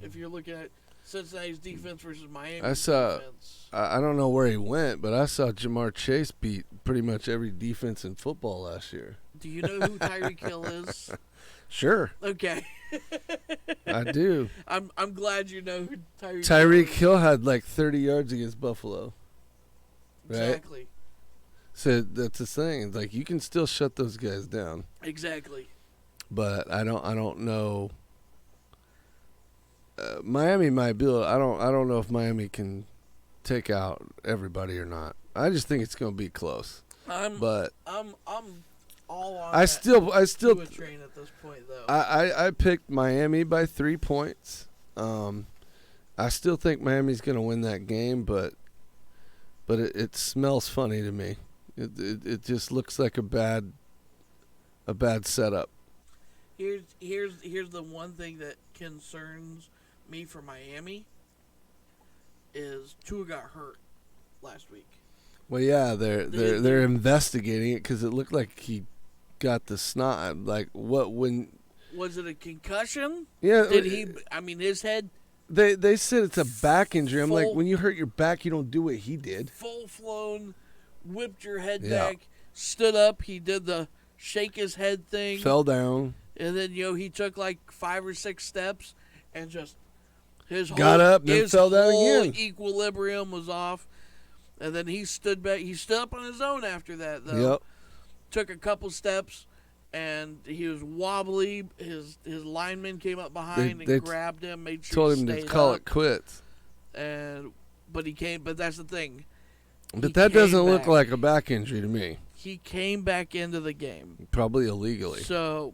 If you're looking at Cincinnati's defense versus Miami's I saw- defense, I don't know where he went, but I saw Jamar Chase beat pretty much every defense in football last year. do you know who Tyreek Hill is? Sure, Okay, I do. I'm glad you know who Tyreek. Tyreek is. Hill had like 30 yards against Buffalo. Right? Exactly. So that's the thing. It's like you can still shut those guys down, Exactly. but I don't know. Miami might be. I don't know if Miami can take out everybody or not. I just think it's going to be close. But I'm all on. I still Tua train at this point though. I picked Miami by 3 points. I still think Miami's going to win that game, but it smells funny to me. It just looks like a bad setup. Here's the one thing that concerns me for Miami is Tua got hurt last week. Well, yeah, they're investigating it because it looked like he got the snot. Like what when? Was it a concussion? Yeah. Did he? I mean, his head. They said it's a back injury. I'm like, Full- when you hurt your back, you don't do what he did. Full flown, whipped your head Yeah. back, stood up. He did the shake his head thing. Fell down. And then he took like 5 or 6 steps, and just Got up, then his fell down whole again. equilibrium was off. And then he stood back. He stood up on his own after that, though. Yep. Took a couple steps, and he was wobbly. His lineman came up behind They and grabbed him, made sure Told he him to stayed call up. it quits. But he came. But that's the thing. But He that came doesn't look back. like a back injury to me. He came back into the game. Probably illegally. So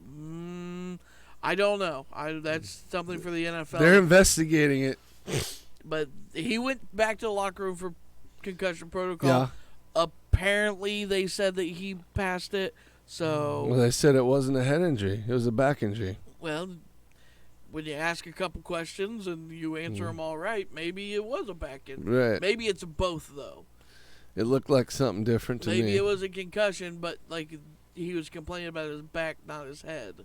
I don't know. That's something for the NFL. They're investigating it. But he went back to the locker room for concussion protocol. Yeah. Apparently, they said that he passed it. So, Well, they said it wasn't a head injury. It was a back injury. well, when you ask a couple questions and you answer them all right, maybe it was a back injury. Right. Maybe it's both, though. It looked like something different to Maybe me. it was a concussion, but like he was complaining about his back, not his head.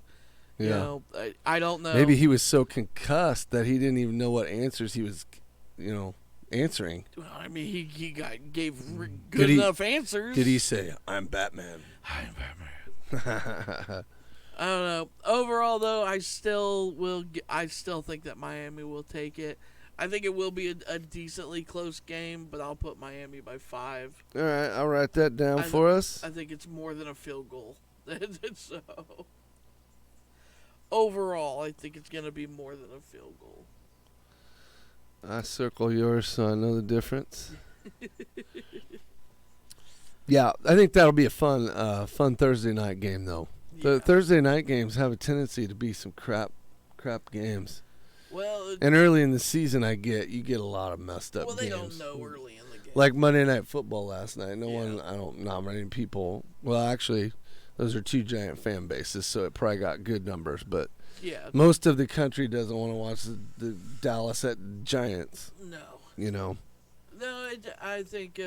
Yeah. You know, I don't know. Maybe he was so concussed that he didn't even know what answers he was, answering. I mean, he gave Did good he- enough answers. Did he say, "I'm Batman"? I'm Batman. I don't know. Overall, though, I still think that Miami will take it. I think it will be a decently close game, but I'll put Miami by 5. All right, I'll write that down I for us. I think it's more than a field goal. So overall, I think it's going to be more than a field goal. I circle yours so I know the difference. Yeah, I think that'll be a fun Thursday night game, though. The Yeah. Thursday night games have a tendency to be some crap games. Well, And early in the season, you get a lot of messed up they games. don't know early in the game. Like Monday Night Football last night. Yeah. Not many people. Well, actually, those are 2 giant fan bases, so it probably got good numbers. But yeah, most of the country doesn't want to watch the Dallas at Giants. no. No, I think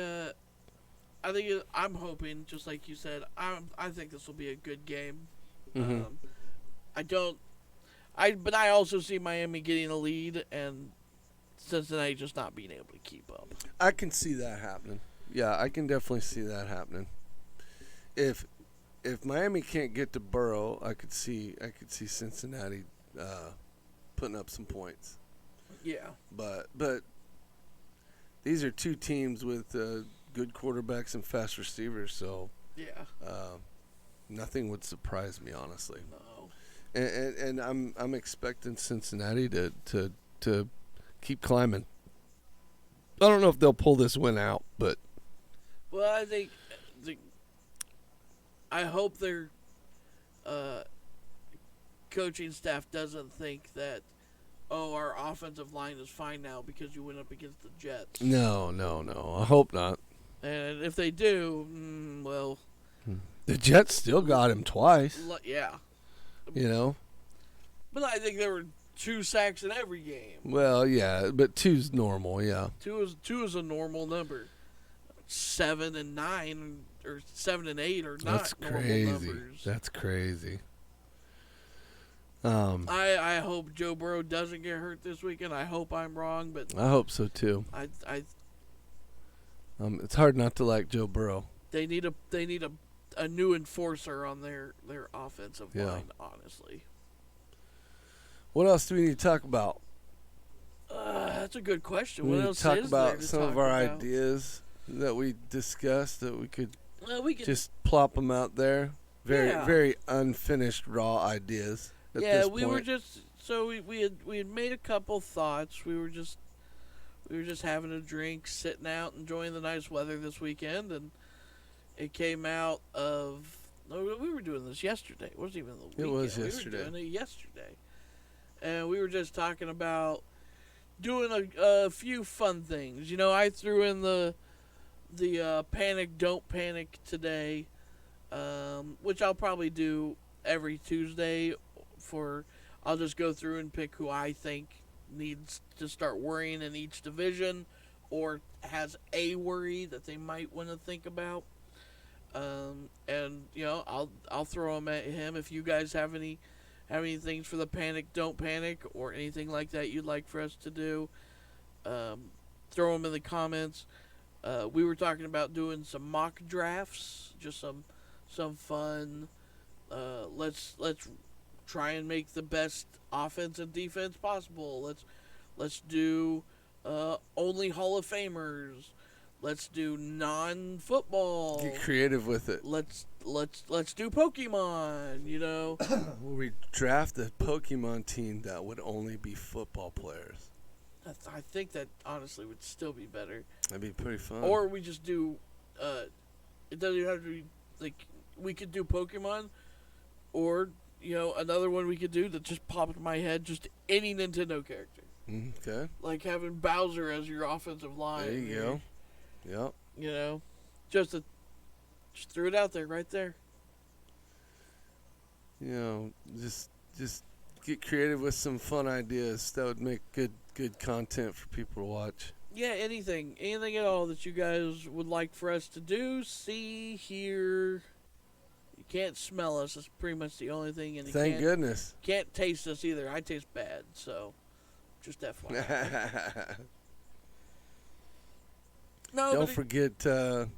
I'm hoping, just like you said, I think this will be a good game. Mhm. But I also see Miami getting a lead and Cincinnati just not being able to keep up. I can see that happening. Yeah, I can definitely see that happening. If Miami can't get to Burrow, I could see Cincinnati putting up some points. Yeah. But these are 2 teams with good quarterbacks and fast receivers, so Yeah. nothing would surprise me, honestly. No. And I'm expecting Cincinnati to keep climbing. I don't know if they'll pull this win out, but Well, I think I hope their coaching staff doesn't think that, our offensive line is fine now because you went up against the Jets. no. I hope not. And if they do, well, The Jets still got him twice, yeah. But I think there were 2 sacks in every game. Well, yeah, but 2's normal, yeah. Two is a normal number. 7 and 9 or 7 and 8 are not That's normal crazy. numbers. That's crazy. I hope Joe Burrow doesn't get hurt this weekend. I hope I'm wrong, but I hope so too. I It's hard not to like Joe Burrow. they need a new enforcer on their offensive Yeah. line. Honestly, What else do we need to talk about? that's a good question. We What need else to talk is about there to some talk of our about? ideas that we discussed that we could We could, just plop them out there. Very, Yeah. very unfinished, raw ideas. At yeah, this we were point. just so we had made a couple thoughts. We were just having a drink, sitting out, enjoying the nice weather this weekend, and it came out of. No, we were doing this yesterday. It wasn't even the weekend. It was We yesterday. were doing it yesterday, and we were just talking about doing a few fun things. I threw in the panic, don't panic today, which I'll probably do every Tuesday. I'll just go through and pick who I think needs to start worrying in each division, or has a worry that they might want to think about. And I'll throw them at him. If you guys have any things for the panic, don't panic, or anything like that you'd like for us to do, throw them in the comments. We were talking about doing some mock drafts, just some fun. Let's try and make the best offense and defense possible. Let's do only Hall of Famers. Let's do non-football. Get creative with it. Let's do Pokemon. You know. Will we draft a Pokemon team that would only be football players? I think that honestly would still be better. That'd be pretty fun. Or we just do. It doesn't even have to be like we could do Pokemon, or another one we could do that just popped in my head. Just any Nintendo character. Okay. Like having Bowser as your offensive line. There you go. Yep. Just threw it out there, right there. Just get creative with some fun ideas. That would make good content for people to watch. Yeah, anything at all that you guys would like for us to do, see, hear. You can't smell us. That's pretty much the only thing. And Thank goodness. Can't taste us either. I taste bad, so just FYI. No, Don't forget Dubby.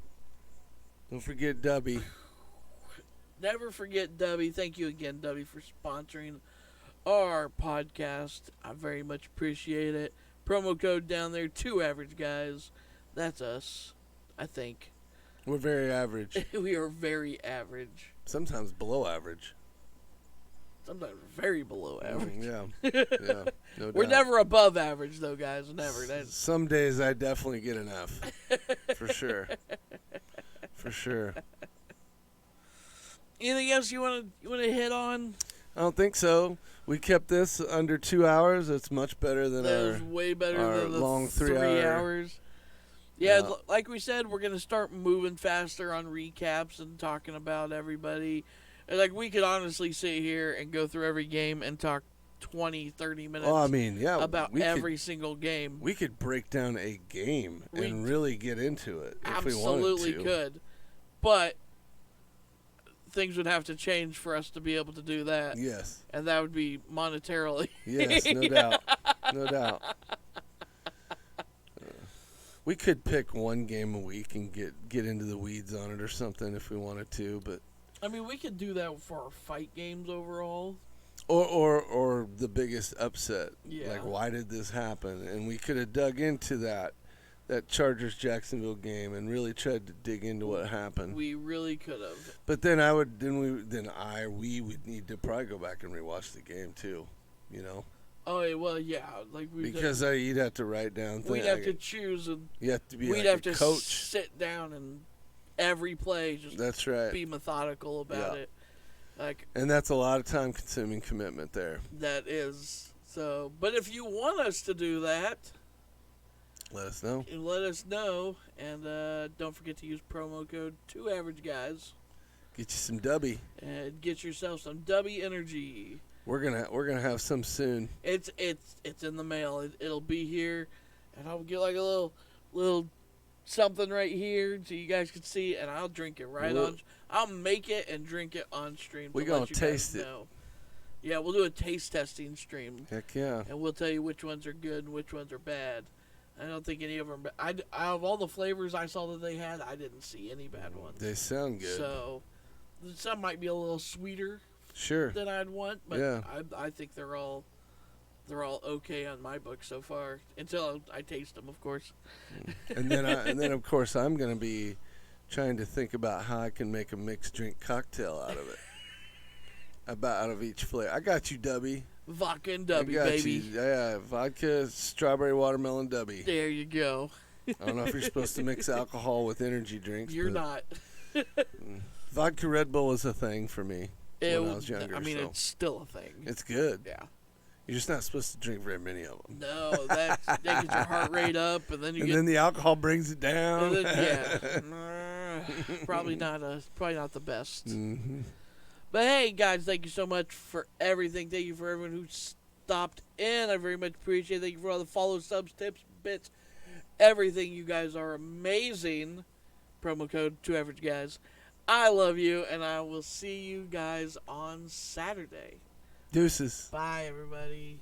Never forget Dubby. Thank you again, Dubby, for sponsoring our podcast. I very much appreciate it. Promo code down there, 2 average guys. That's us, I think. We're very average. We are very average. Sometimes below average. Sometimes very below average. Yeah, no We're doubt. never above average, though, guys. Never. Some days I definitely get enough. For sure. For sure. Anything else you want to hit on? I don't think so. We kept this under 2 hours. It's much better than That was way better our than the long 3 3-hour. hours. Yeah, Yeah. like we said, we're going to start moving faster on recaps and talking about everybody. And, like, we could honestly sit here and go through every game and talk 20, 30 minutes Well, I mean, yeah, about we every single game. we could break down a game We and really get into it if we Absolutely wanted to. could. But things would have to change for us to be able to do that. Yes. And that would be monetarily. Yes, no doubt. No doubt. We could pick one game a week and get into the weeds on it or something if we wanted to, but I mean, we could do that for our fight games overall. or the biggest upset. Yeah. Like, why did this happen? And we could have dug into that Chargers Jacksonville game and really tried to dig into what happened. We really could have. But then we would need to probably go back and rewatch the game too, Oh, yeah, well, yeah. Like because you'd have to write down things. we'd have to choose, and You have to be we'd like have a to coach. sit down and every play just That's right. be methodical about Yeah. it. Like, And that's a lot of time-consuming commitment there. that is. So, but if you want us to do that, Let us know. let us know. And don't forget to use promo code 2AverageGuys Get you some dubby. and get yourself some W Energy. We're gonna have some soon. It's in the mail. It'll be here, and I'll get like a little something right here so you guys can see, and I'll drink it right We'll- on. I'll make it and drink it on stream. We to gonna let you taste guys it. know. Yeah, we'll do a taste testing stream, Heck yeah. and we'll tell you which ones are good and which ones are bad. I don't think any of them. Out of all the flavors I saw that they had, I didn't see any bad ones. They sound good. So some might be a little sweeter Sure. than I'd want, but Yeah. I think they're all okay on my book so far until I taste them, of course. And then of course I'm gonna be trying to think about how I can make a mixed drink cocktail out of it. Out of each flavor. I got you, Dubby. Vodka and I Dubby, got baby. you. Yeah, vodka, strawberry watermelon Dubby. There you go. I don't know if you're supposed to mix alcohol with energy drinks. You're but not. Vodka Red Bull was a thing for me when I was younger. I mean, so. it's still a thing. It's good. Yeah. You're just not supposed to drink very many of them. No, that gets your heart rate up, and then you And get. then the alcohol brings it down. and then, yeah. Probably not the best. Hmm. But hey, guys, thank you so much for everything. Thank you for everyone who stopped in. I very much appreciate it. Thank you for all the follows, subs, tips, bits, everything. You guys are amazing. Promo code 2AverageGuys. I love you, and I will see you guys on Saturday. Deuces. Bye, everybody.